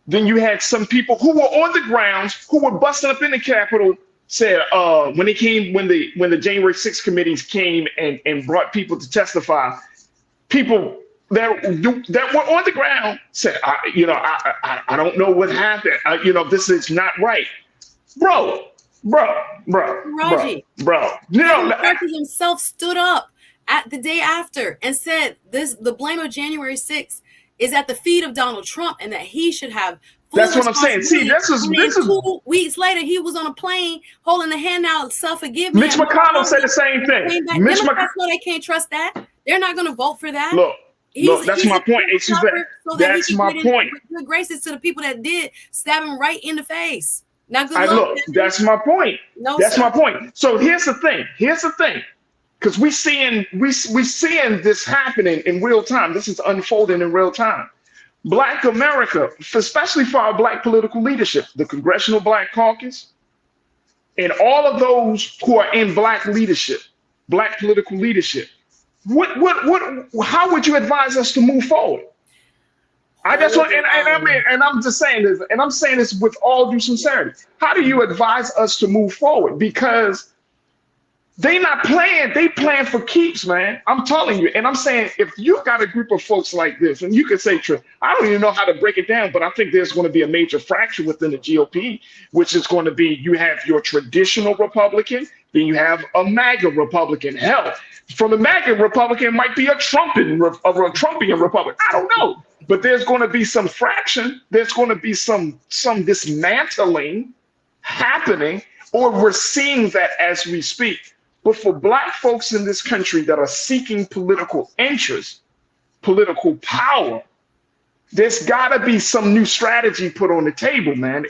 Then you had some people who were on the grounds, who were busting up in the Capitol, said when the January 6th committees came and brought people to testify, people that were on the ground said, I don't know what happened. This is not right, bro. Raji, McCarthy himself stood up at the day after and said the blame of January 6th is at the feet of Donald Trump, and that he should have. That's what I'm saying. See, this is 2 weeks later, he was on a plane holding the handout, forgive me. Mitch McConnell said the same thing. Democrats know they can't trust that. They're not going to vote for that. Look, that's my point. That's my point. Good graces to the people that did stab him right in the face. Now, good luck. That's my point. That's my point. So here's the thing. Because we seeing this happening in real time. This is unfolding in real time. Black America, especially for our Black political leadership, the Congressional Black Caucus, and all of those who are in Black leadership, Black political leadership, how would you advise us to move forward? I'm just saying this, and I'm saying this with all due sincerity. How do you advise us to move forward? Because They not playing. They playing for keeps, man. I'm telling you. And I'm saying, if you got a group of folks like this, and you could say, I don't even know how to break it down, but I think there's going to be a major fracture within the GOP, which is going to be, you have your traditional Republican, then you have a MAGA Republican. Hell, from a MAGA Republican might be a Trumpian Republican. I don't know. But there's going to be some fraction. There's going to be some dismantling happening, or we're seeing that as we speak. But for Black folks in this country that are seeking political interest, political power, there's got to be some new strategy put on the table, man.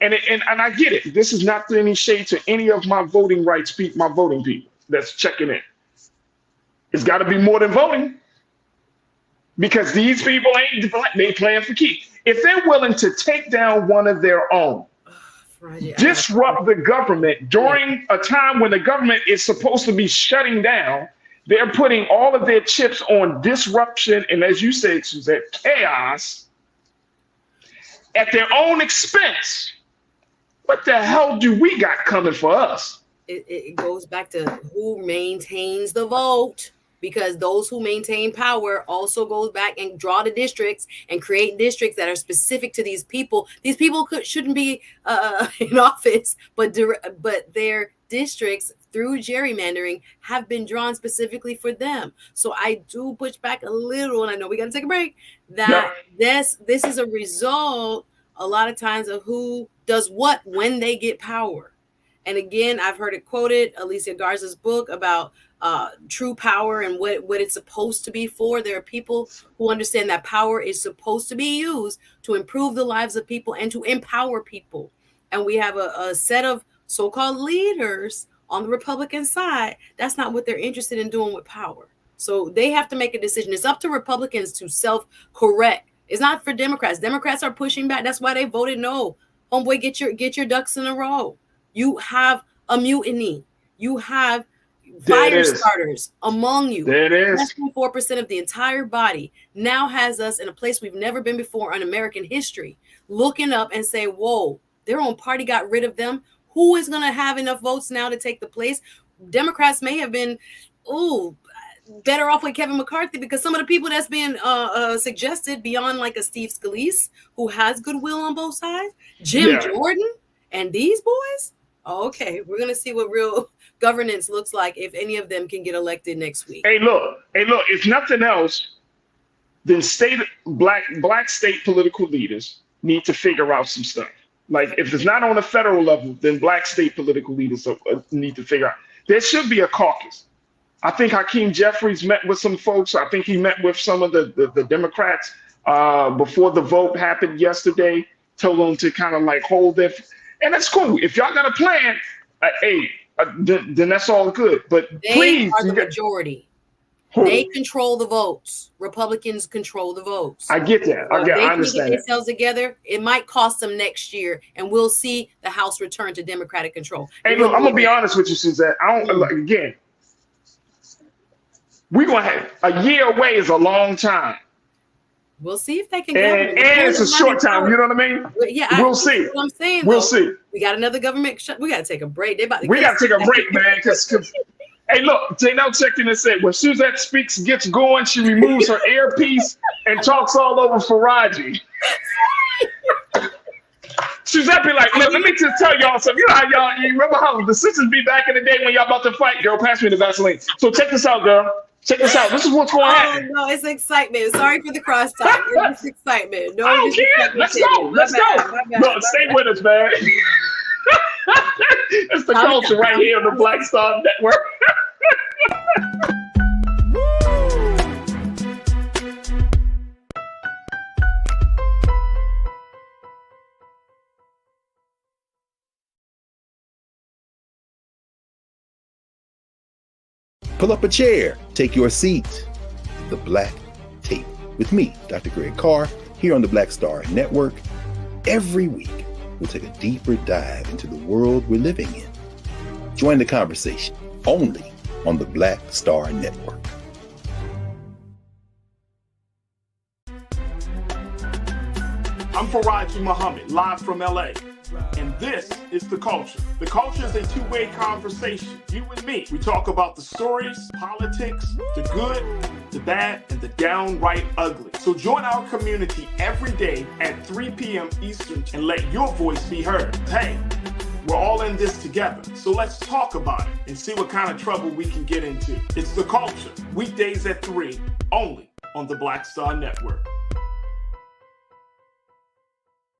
And I get it. This is not any shade to any of my voting rights people, my voting people that's checking in. It's got to be more than voting, because these people ain't Black. They playing for keeps. If they're willing to take down one of their own, disrupt the government during a time when the government is supposed to be shutting down, they're putting all of their chips on disruption and, as you said, Suzette, chaos at their own expense. What the hell do we got coming for us? It goes back to who maintains the vote, because those who maintain power also goes back and draw the districts and create districts that are specific to these people. These people shouldn't be in office, but their districts through gerrymandering have been drawn specifically for them. So I do push back a little, and I know we got to take a break, that this is a result a lot of times of who does what when they get power. And again, I've heard it quoted, Alicia Garza's book about true power and what it's supposed to be for. There are people who understand that power is supposed to be used to improve the lives of people and to empower people. And we have a set of so-called leaders on the Republican side. That's not what they're interested in doing with power. So they have to make a decision. It's up to Republicans to self-correct. It's not for Democrats. Democrats are pushing back. That's why they voted no. Homeboy, get your ducks in a row. You have a mutiny. You have fire starters among you. There it is. Less than 4% of the entire body now has us in a place we've never been before in American history, looking up and say, whoa, their own party got rid of them. Who is going to have enough votes now to take the place? Democrats may have been, better off with Kevin McCarthy, because some of the people that's being suggested beyond like a Steve Scalise, who has goodwill on both sides, Jim Jordan and these boys. Okay, we're going to see what real governance looks like if any of them can get elected next week. Hey, look, if nothing else, then black state political leaders need to figure out some stuff. Like, if it's not on a federal level, then black state political leaders need to figure out. There should be a caucus. I think Hakeem Jeffries met with some folks. I think he met with some of the Democrats before the vote happened yesterday, told them to kind of like hold their, and that's cool. If y'all got a plan, then that's all good. But they are the majority. They control the votes. Republicans control the votes. I get that. I understand. If they can get themselves together, it might cost them next year, and we'll see the House return to Democratic control. Hey, look, I'm gonna be honest with you, Suzette. Again, we're gonna have a year away is a long time. We'll see if they can. And it's a short time. You know what I mean? Yeah, we'll see. What I'm saying. We'll see. We got another government shut. We got to take a break. We got to take a break, man. Because hey, look, Janelle checked in and said, when Suzette speaks, gets going, she removes her earpiece and talks all over Faraji. Suzette be like, look, let me just tell y'all something. You know how you remember how the sisters be back in the day when y'all about to fight? Girl, pass me the Vaseline. So check this out, girl. Check this out. This is what's going to happen. No, it's excitement. Sorry for the crosstalk. It's excitement. No, I don't care. Let's go. Let's go. No, stay with us, man. It's the culture right here on the Black Star Network. Pull up a chair, take your seat. The Black Tape with me, Dr. Greg Carr, here on the Black Star Network. Every week, we'll take a deeper dive into the world we're living in. Join the conversation only on the Black Star Network. I'm Faraji Muhammad, live from LA. And this is The Culture. The Culture is a two-way conversation. You and me. We talk about the stories, politics, the good, the bad, and the downright ugly. So join our community every day at 3 p.m. Eastern and let your voice be heard. Hey, we're all in this together. So let's talk about it and see what kind of trouble we can get into. It's The Culture. Weekdays at 3, only on the Black Star Network.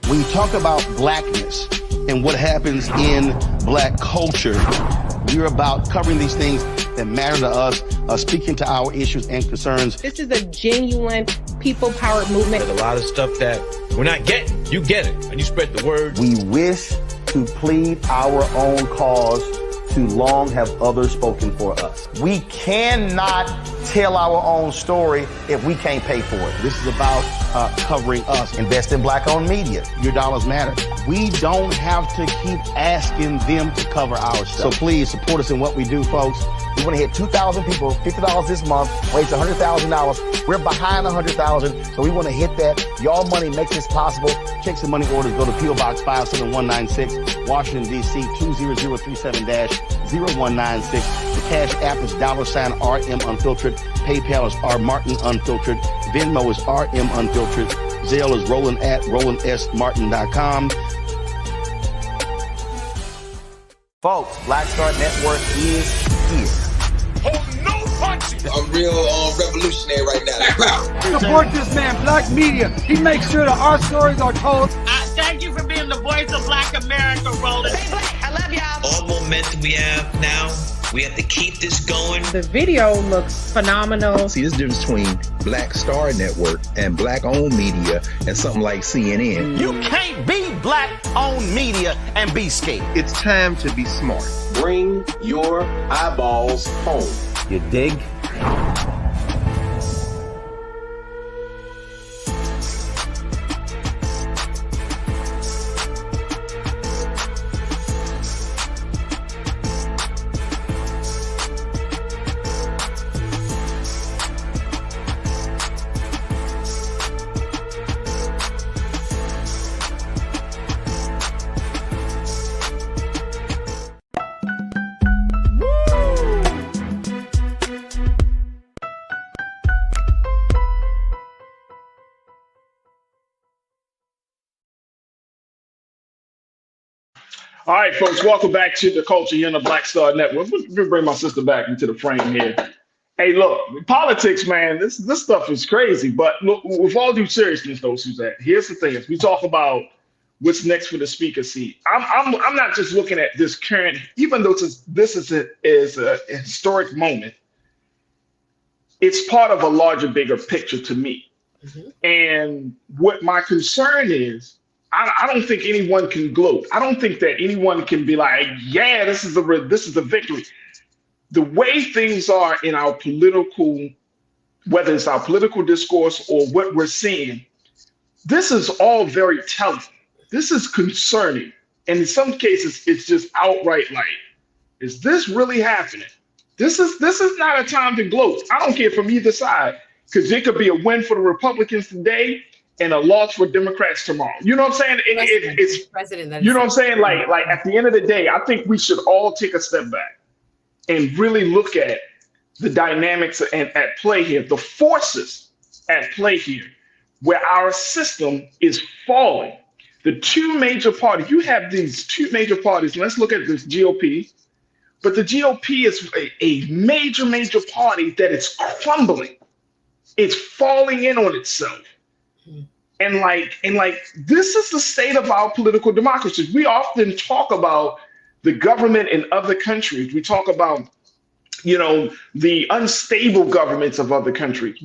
When you talk about blackness and what happens in black culture, we're about covering these things that matter to us, speaking to our issues and concerns. This is a genuine people-powered movement. There's a lot of stuff that we're not getting. You get it, and you spread the word. We wish to plead our own cause. Too long have others spoken for us. We cannot tell our own story if we can't pay for it. This is about covering us. Invest in black-owned media. Your dollars matter. We don't have to keep asking them to cover our stuff. So please support us in what we do, folks. We want to hit 2,000 people, $50 this month, raise $100,000. We're behind 100,000, so we want to hit that. Y'all money makes this possible. Check some money orders. Go to P.O. Box 57196, Washington, D.C. 20037-0196. The Cash App is $RM Unfiltered. PayPal is R Martin Unfiltered. Venmo is RM Unfiltered. Zelle is Roland at RolandSMartin.com. Folks, Black Star Network is here. I'm real revolutionary right now. Support this man, Black Media. He makes sure that our stories are told. Thank you for being the voice of Black America, Roland. Stay black. I love y'all. All momentum we have now, we have to keep this going. The video looks phenomenal. See, there's a difference between Black Star Network and black-owned media and something like CNN. You can't be black-owned media and be scared. It's time to be smart. Bring your eyeballs home. You dig? All right, folks, welcome back to The Culture here on the Black Star Network. Let me bring my sister back into the frame here. Hey, look, politics, man, this stuff is crazy. But look, with all due seriousness, though, Suzette, here's the thing: as we talk about what's next for the speaker seat, I'm not just looking at this current, even though this is a historic moment. It's part of a larger, bigger picture to me. Mm-hmm. And what my concern is, I don't think anyone can gloat. I don't think that anyone can be like, yeah, this is a victory. The way things are in our political, whether it's our political discourse or what we're seeing, this is all very telling. This is concerning. And in some cases, it's just outright like, is this really happening? This is not a time to gloat. I don't care from either side, because it could be a win for the Republicans today and a loss for Democrats tomorrow. You know what I'm saying? It's president. You know what I'm saying? Like at the end of the day, I think we should all take a step back and really look at the dynamics at play here, the forces at play here, where our system is falling. The two major parties, you have these two major parties. Let's look at this GOP. But the GOP is a major, major party that is crumbling. It's falling in on itself. And this is the state of our political democracy. We often talk about the government in other countries. We talk about, the unstable governments of other countries.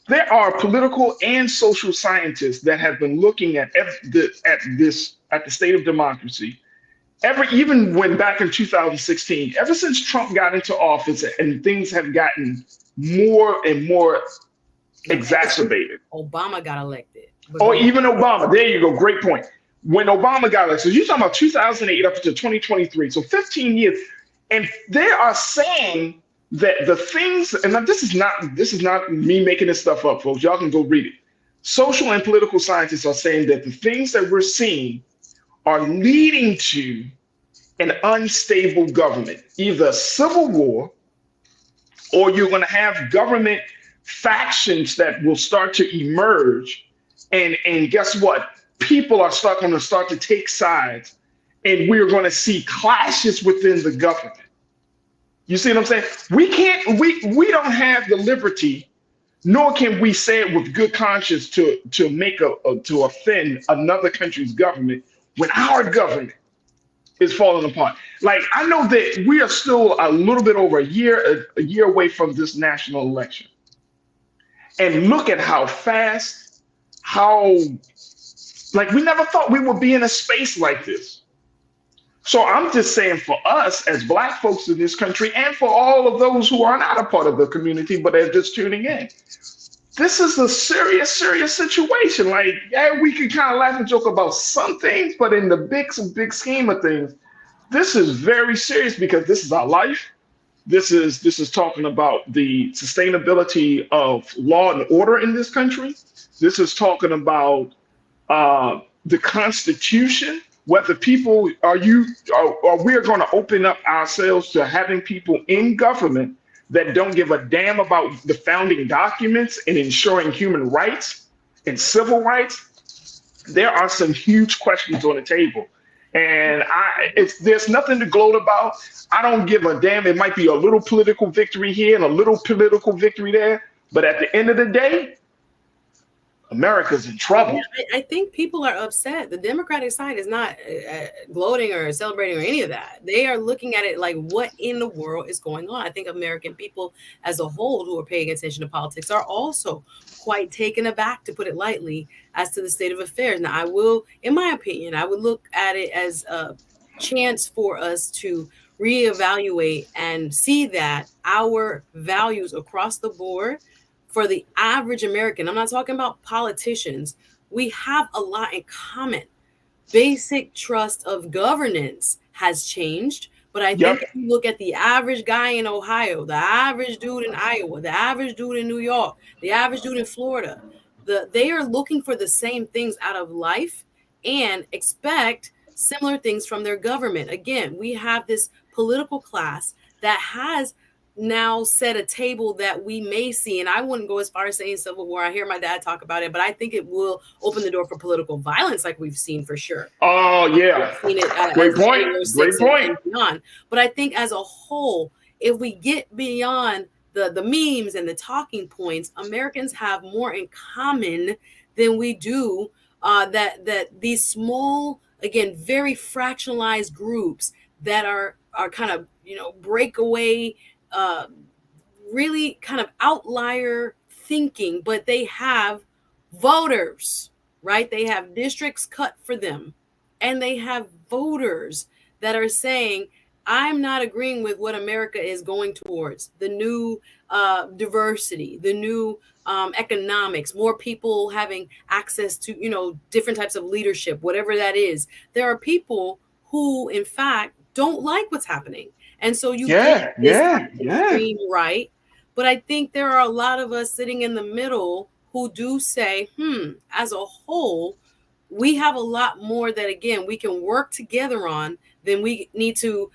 There are political and social scientists that have been looking at the state of democracy. Even when back in 2016, ever since Trump got into office and things have gotten more and more exacerbated. Obama got elected. Or even Obama. There you go. Great point. When Obama got elected, so you're talking about 2008 up to 2023, so 15 years. And they are saying that the things, and this is not me making this stuff up, folks. Y'all can go read it. Social and political scientists are saying that the things that we're seeing are leading to an unstable government, either civil war, or you're going to have government factions that will start to emerge. And guess what? People are going to start to take sides, and we're going to see clashes within the government. You see what I'm saying? We don't have the liberty, nor can we say it with good conscience to to offend another country's government when our government is falling apart. Like, I know that we are still a little bit over a year away from this national election. And look at how fast, like, we never thought we would be in a space like this. So I'm just saying, for us as Black folks in this country, and for all of those who are not a part of the community, but are just tuning in, this is a serious, serious situation. Like, yeah, we can kind of laugh and joke about some things, but in the big scheme of things, this is very serious, because this is our life. This is talking about the sustainability of law and order in this country. This is talking about the Constitution. Whether people are we are going to open up ourselves to having people in government that don't give a damn about the founding documents and ensuring human rights and civil rights. There are some huge questions on the table, and there's nothing to gloat about. I don't give a damn. It might be a little political victory here and a little political victory there, but at the end of the day, America's in trouble. I think people are upset. The Democratic side is not gloating or celebrating or any of that. They are looking at it like, what in the world is going on? I think American people as a whole who are paying attention to politics are also quite taken aback, to put it lightly, as to the state of affairs. Now, in my opinion, I would look at it as a chance for us to reevaluate and see that our values across the board, for the average American, I'm not talking about politicians, we have a lot in common. Basic trust of governance has changed, but I think if you look at the average guy in Ohio, the average dude in Iowa, the average dude in New York, the average dude in Florida, they are looking for the same things out of life and expect similar things from their government. Again, we have this political class that has now set a table that we may see, and I wouldn't go as far as saying civil war. I hear my dad talk about it, but I think it will open the door for political violence, like we've seen for sure. Oh yeah, seen it, great point. Great point. And beyond. But I think as a whole, if we get beyond the memes and the talking points, Americans have more in common than we do. That these small, again, very fractionalized groups that are kind of breakaway. Really kind of outlier thinking, but they have voters, right? They have districts cut for them, and they have voters that are saying, I'm not agreeing with what America is going towards, the new diversity, the new economics, more people having access to, different types of leadership, whatever that is. There are people who, in fact, don't like what's happening. And so you get this extreme right. But I think there are a lot of us sitting in the middle who do say, as a whole, we have a lot more that, again, we can work together on than we need to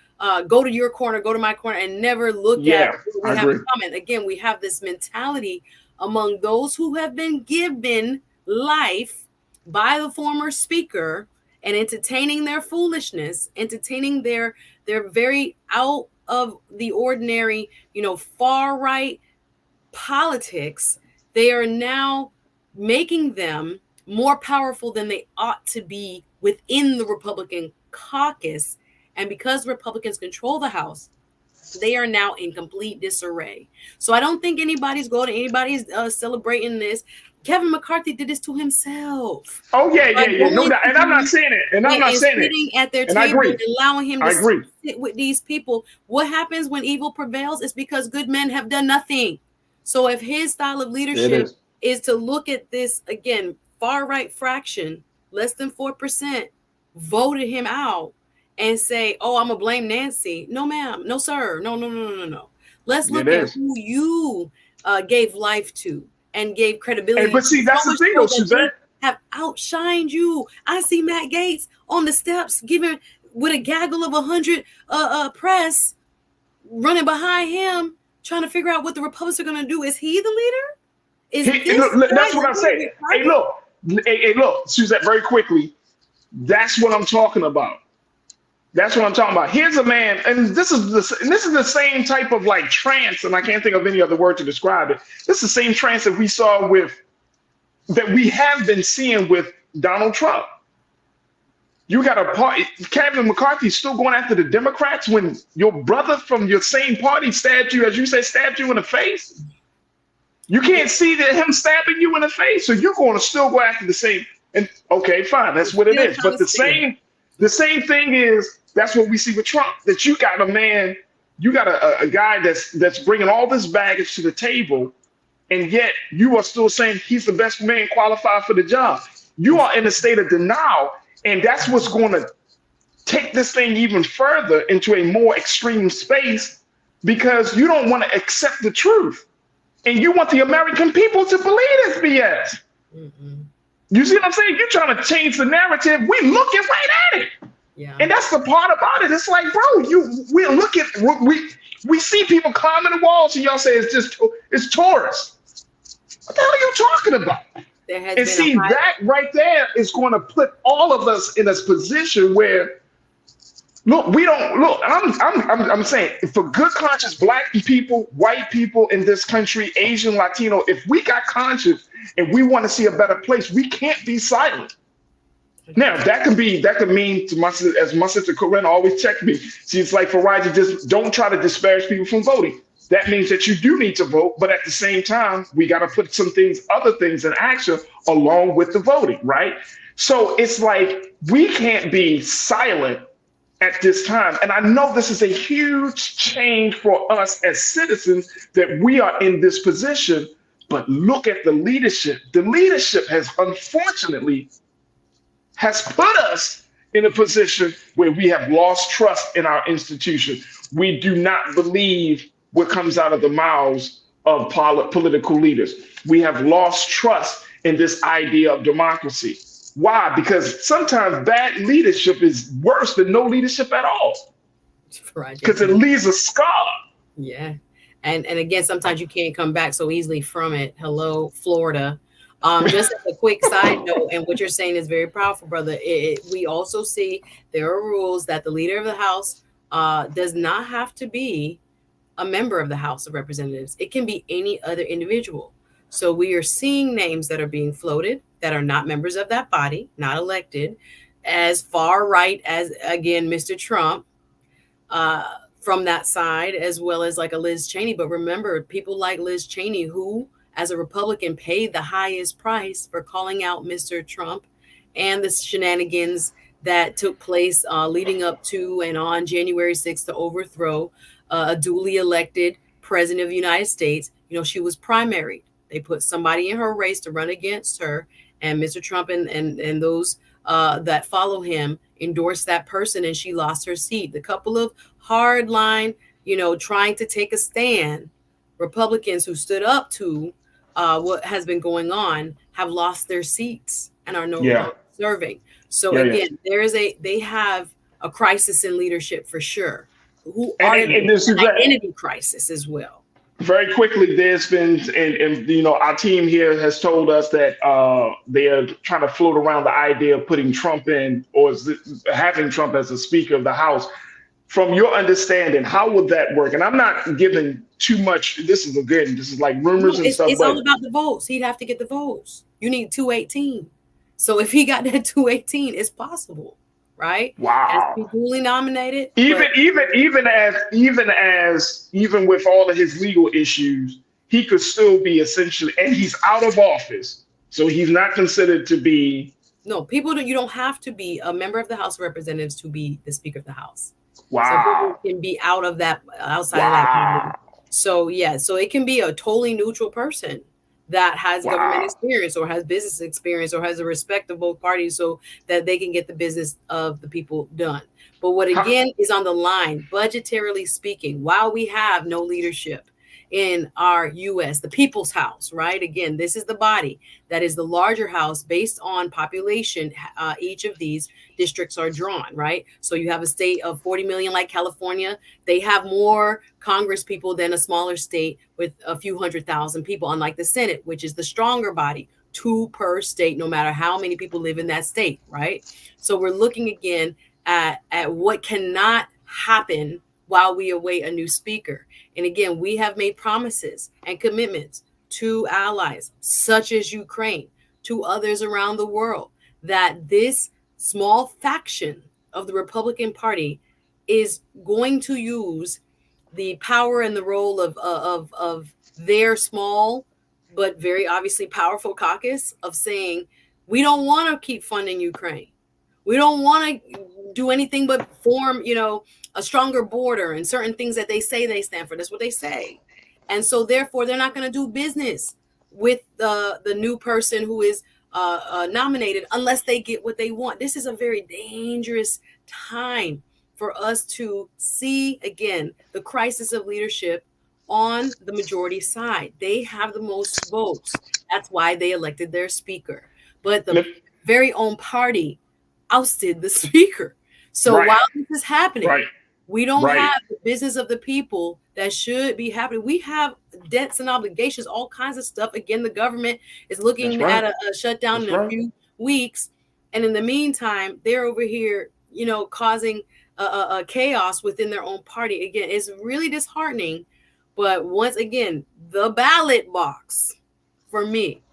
go to your corner, go to my corner, and never look at what we have in common. Again, we have this mentality among those who have been given life by the former speaker and entertaining their foolishness, entertaining their very out of the ordinary, far right politics. They are now making them more powerful than they ought to be within the Republican caucus. And because Republicans control the House, they are now in complete disarray. So I don't think anybody's celebrating this. Kevin McCarthy did this to himself. Oh yeah, no doubt. And I'm not saying it. And I'm not saying it. Sitting at their table and allowing him to sit with these people. What happens when evil prevails is because good men have done nothing. So if his style of leadership is to look at this, again, far right fraction, less than 4%, voted him out and say, oh, I'm gonna blame Nancy. No, ma'am. No, sir. No. Let's look at who you gave life to and gave credibility. But see, that's the thing, though, Suzette. have outshined you. I see Matt Gaetz on the steps giving with a gaggle of 100 press running behind him, trying to figure out what the Republicans are going to do. Is he the leader? That's what I'm saying. Hey, look, Suzette, very quickly. That's what I'm talking about. That's what I'm talking about. Here's a man, and this is the same type of like trance, and I can't think of any other word to describe it. This is the same trance that we have been seeing with Donald Trump. You got a party. Kevin McCarthy's still going after the Democrats when your brother from your same party stabbed you, as you said, stabbed you in the face. You can't see that him stabbing you in the face, so you're going to still go after the same. And okay, fine, that's what it is. But the same thing is that's what we see with Trump. That you got a man, you got a guy that's bringing all this baggage to the table, and yet you are still saying he's the best man qualified for the job. You are in a state of denial. And that's what's going to take this thing even further into a more extreme space, because you don't want to accept the truth. And you want the American people to believe this BS. Mm-hmm. You see what I'm saying? You're trying to change the narrative. We're looking right at it. Yeah. And that's the part about it. It's like, bro, we see people climbing the walls and y'all say it's tourists. What the hell are you talking about? And see, that right there is going to put all of us in a position where, I'm saying, for good conscience, black people, white people in this country, Asian, Latino, if we got conscience and we want to see a better place, we can't be silent. Now, that could mean, to my sister Corinne always check me. She's like, Faraji, just don't try to disparage people from voting. That means that you do need to vote, but at the same time, we got to put other things in action along with the voting, right? So it's like, we can't be silent at this time. And I know this is a huge change for us as citizens that we are in this position, but look at the leadership. The leadership has unfortunately put us in a position where we have lost trust in our institution. We do not believe what comes out of the mouths of political leaders. We have lost trust in this idea of democracy. Why? Because sometimes bad leadership is worse than no leadership at all. Because it leaves a scar. Yeah. And again, sometimes you can't come back so easily from it. Hello, Florida. Just as a quick side note, and what you're saying is very powerful, brother. We also see there are rules that the leader of the House does not have to be a member of the House of Representatives. It can be any other individual. So we are seeing names that are being floated that are not members of that body, not elected, as far right as, again, Mr. Trump from that side, as well as like a Liz Cheney. But remember, people like Liz Cheney, who as a Republican paid the highest price for calling out Mr. Trump and the shenanigans that took place leading up to and on January 6th to overthrow a duly elected president of the United States. You know, she was primaried. They put somebody in her race to run against her, and Mr. Trump and those that follow him endorsed that person, and she lost her seat. The couple of hardline, trying to take a stand, Republicans who stood up to what has been going on have lost their seats and are no longer serving. So again, they have a crisis in leadership for sure. Who are an identity crisis as well. Very quickly, there's been, and our team here has told us that they are trying to float around the idea of putting Trump in, or having Trump as a Speaker of the House. From your understanding, how would that work? And I'm not giving too much. This is like rumors and stuff. It's all about the votes. He'd have to get the votes. You need 218. So if he got that 218, it's possible. Right? Wow. As duly nominated. Even with all of his legal issues, he could still be essentially, and he's out of office, so he's not considered to be. No, you don't have to be a member of the House of Representatives to be the Speaker of the House. Wow. So people can be outside of that. So so it can be a totally neutral person that has government experience or has business experience or has a respect of both parties so that they can get the business of the people done. But what again is on the line, budgetarily speaking, while we have no leadership, in our US, the people's house, right? Again, this is the body that is the larger house based on population. Each of these districts are drawn, right? So you have a state of 40 million like California. They have more Congress people than a smaller state with a few 100,000 people, unlike the Senate, which is the stronger body, 2 per state, no matter how many people live in that state, right? So we're looking again at what cannot happen while we await a new speaker. And again, we have made promises and commitments to allies such as Ukraine, to others around the world, that this small faction of the Republican Party is going to use the power and the role of their small but very obviously powerful caucus of saying, we don't want to keep funding Ukraine. We don't want to do anything but form, a stronger border and certain things that they say they stand for. That's what they say. And so therefore, they're not going to do business with the new person who is nominated unless they get what they want. This is a very dangerous time for us to see, again, the crisis of leadership on the majority side. They have the most votes. That's why they elected their speaker. But the very own party ousted the speaker. So while this is happening, we don't have the business of the people that should be happening. We have debts and obligations, all kinds of stuff. Again, the government is looking at a shutdown in a few weeks. And in the meantime, they're over here, causing a chaos within their own party. Again, it's really disheartening. But once again, the ballot box for me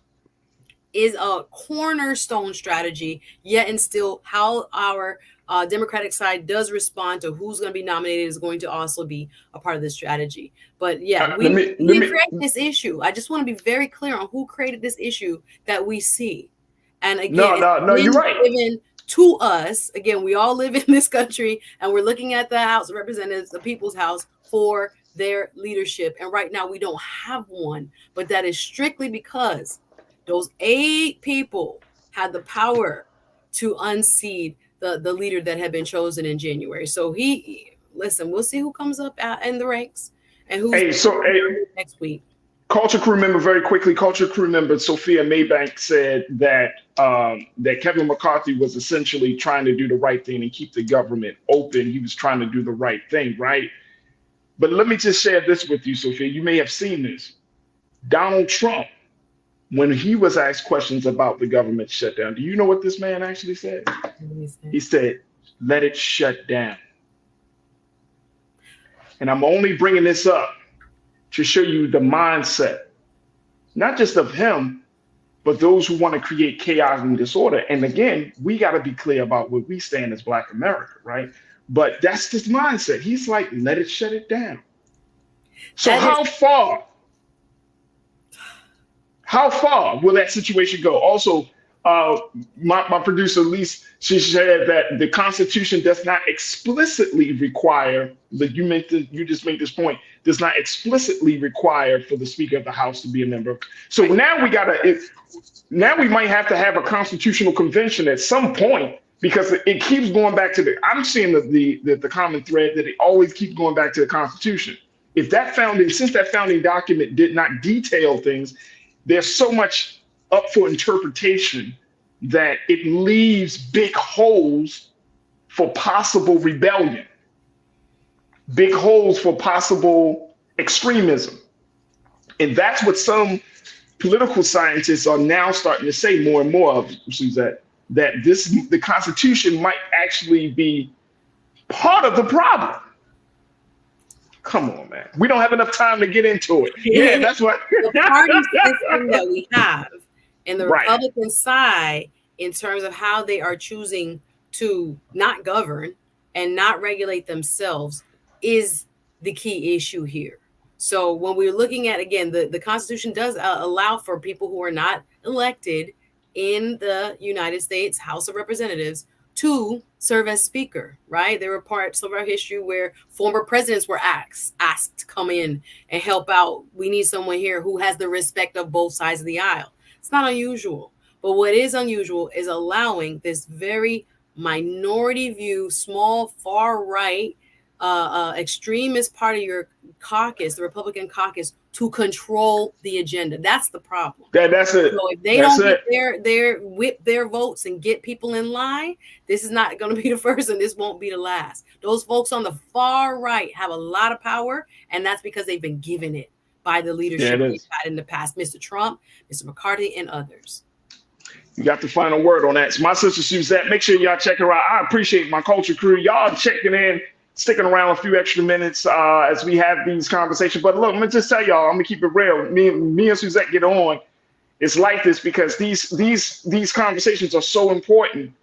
is a cornerstone strategy, yet and still how our Democratic side does respond to who's going to be nominated is going to also be a part of the strategy. But yeah, we create this issue. I just want to be very clear on who created this issue that we see. And again, no, you're right. Given to us, again, we all live in this country and we're looking at the House of Representatives, the People's House, for their leadership. And right now we don't have one, but that is strictly because those 8 people had the power to unseat the leader that had been chosen in January. So we'll see who comes up in the ranks and who's next week. Culture crew member, very quickly, culture crew member Sophia Maybank said that that Kevin McCarthy was essentially trying to do the right thing and keep the government open. He was trying to do the right thing, right? But let me just share this with you, Sophia. You may have seen this. Donald Trump, when he was asked questions about the government shutdown, do you know what this man actually said? He said, let it shut down. And I'm only bringing this up to show you the mindset, not just of him, but those who want to create chaos and disorder. And again, we got to be clear about where we stand as Black America, right? But that's his mindset. He's like, let it shut it down. So how far will that situation go? Also, my producer, Lise, she said that the Constitution does not explicitly require, you just made this point, does not explicitly require for the Speaker of the House to be a member. So now we might have to have a constitutional convention at some point, because it keeps going back to I'm seeing the common thread that it always keeps going back to the Constitution. Since that founding document did not detail things, there's so much up for interpretation that it leaves big holes for possible rebellion, big holes for possible extremism. And that's what some political scientists are now starting to say more and more of, Suzette, that the Constitution might actually be part of the problem. Come on, man. We don't have enough time to get into it. Yeah, that's what the party system that we have in the Republican side, in terms of how they are choosing to not govern and not regulate themselves, is the key issue here. So when we're looking at, again, the Constitution does allow for people who are not elected in the United States House of Representatives to serve as speaker, right? There were parts of our history where former presidents were asked to come in and help out. We need someone here who has the respect of both sides of the aisle. It's not unusual. But what is unusual is allowing this very minority view, small, far right, extremist part of your caucus, the Republican caucus, to control the agenda. That's the problem. That's it. So if they don't get whip their votes and get people in line, this is not going to be the first and this won't be the last. Those folks on the far right have a lot of power, and that's because they've been given it by the leadership they've had in the past, Mr. Trump, Mr. McCarthy, and others. You got the final word on that. So my sister Suzette, make sure y'all check her out. I appreciate my culture crew. Y'all checking in, sticking around a few extra minutes as we have these conversations. But look, I'm gonna just tell y'all, I'm gonna keep it real. Me and Suzette get on. It's like this because these conversations are so important.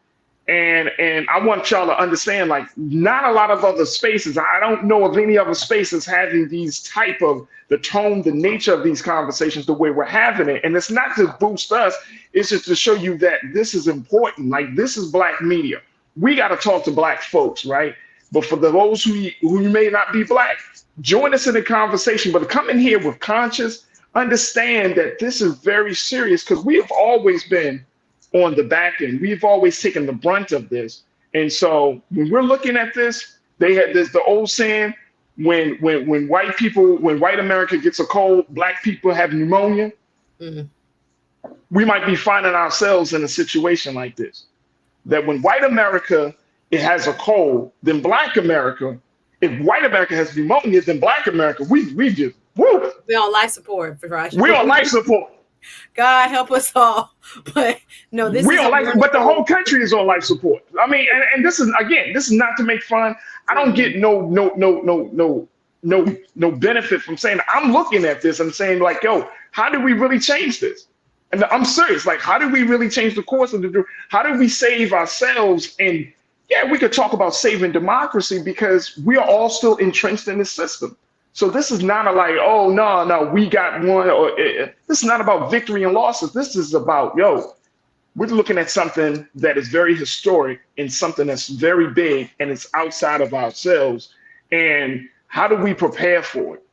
And I want y'all to understand, like, not a lot of other spaces. I don't know of any other spaces having these type of the tone, the nature of these conversations, the way we're having it. And it's not to boost us. It's just to show you that this is important. Like, this is Black media. We got to talk to Black folks, right? But for those who may not be Black, join us in the conversation. But come in here with conscience, understand that this is very serious because we have always been on the back end. We've always taken the brunt of this. And so when we're looking at this, there's the old saying, when white America gets a cold, Black people have pneumonia. Mm-hmm. We might be finding ourselves in a situation like this, that when white America it has a cold, then Black America, if white America has pneumonia, then Black America, we just, woo. We're on life support, Raj. We're on life support. God help us all. But no, this we is but the whole country is on life support. I mean, and this is not to make fun. I don't get no benefit from saying I'm looking at this and saying like, yo, how do we really change this? And I'm serious. Like, how do we really change the course of how do we save ourselves? And yeah, we could talk about saving democracy because we are all still entrenched in this system. So this is not like, oh, no, we got one. Or this is not about victory and losses. This is about, we're looking at something that is very historic and something that's very big and it's outside of ourselves. And how do we prepare for it?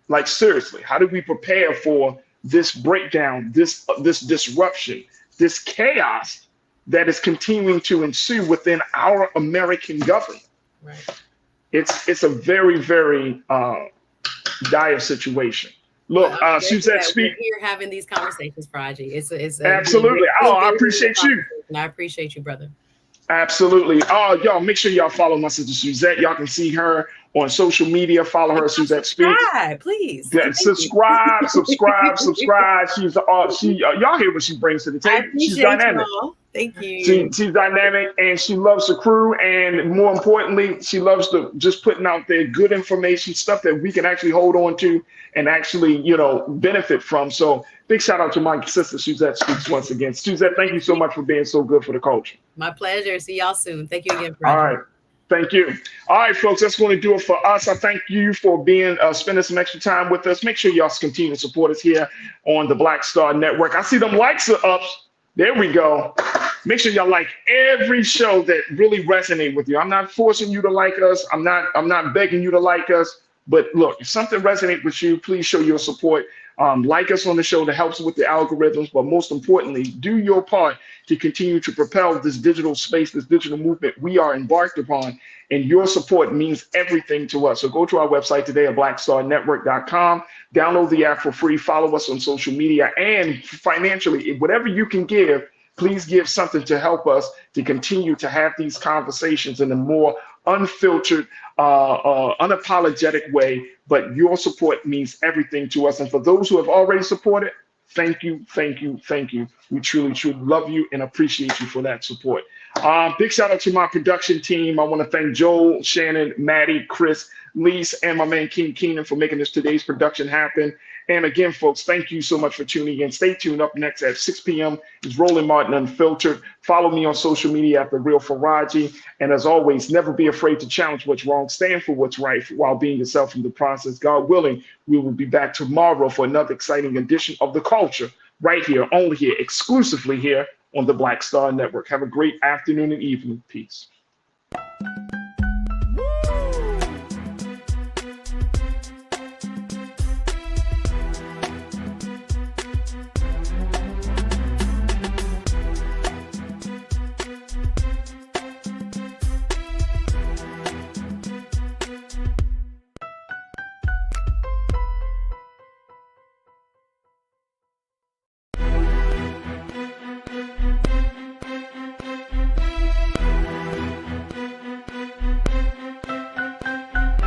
Like, seriously, how do we prepare for this breakdown, this disruption, this chaos that is continuing to ensue within our American government? Right. It's a very, very dire situation. Look, Suzette, speak. We're here having these conversations, Raji. It's absolutely. I appreciate you. I appreciate you, brother. Absolutely. Oh, y'all, make sure y'all follow my sister Suzette. Y'all can see her on social media. Follow her, Suzette Speak. Please. Yeah, subscribe. She's y'all hear what she brings to the table. She's dynamic. Thank you. She's dynamic and she loves the crew. And more importantly, she loves just putting out there good information, stuff that we can actually hold on to and actually, benefit from. So big shout out to my sister Suzette Speaks once again. Suzette, thank you so much for being so good for the culture. My pleasure. See y'all soon. Thank you again. All right. Thank you. All right, folks, that's going to do it for us. I thank you for spending some extra time with us. Make sure y'all continue to support us here on the Black Star Network. I see them likes are up. There we go. Make sure y'all like every show that really resonate with you. I'm not forcing you to like us. I'm not begging you to like us. But look, if something resonates with you, please show your support. Like us on the show that helps with the algorithms. But most importantly, do your part to continue to propel this digital space, this digital movement we are embarked upon. And your support means everything to us. So go to our website today at blackstarnetwork.com. Download the app for free. Follow us on social media and financially, whatever you can give, please give something to help us to continue to have these conversations in a more unfiltered, unapologetic way. But your support means everything to us. And for those who have already supported, thank you. We truly, truly love you and appreciate you for that support. Big shout out to my production team. I want to thank Joel, Shannon, Maddie, Chris, Lise, and my man King Keenan for making today's production happen. And again, folks, thank you so much for tuning in. Stay tuned. Up next at 6 p.m. is Roland Martin Unfiltered. Follow me on social media at The Real Faraji. And as always, never be afraid to challenge what's wrong. Stand for what's right while being yourself in the process. God willing, we will be back tomorrow for another exciting edition of The Culture right here, only here, exclusively here on the Black Star Network. Have a great afternoon and evening. Peace.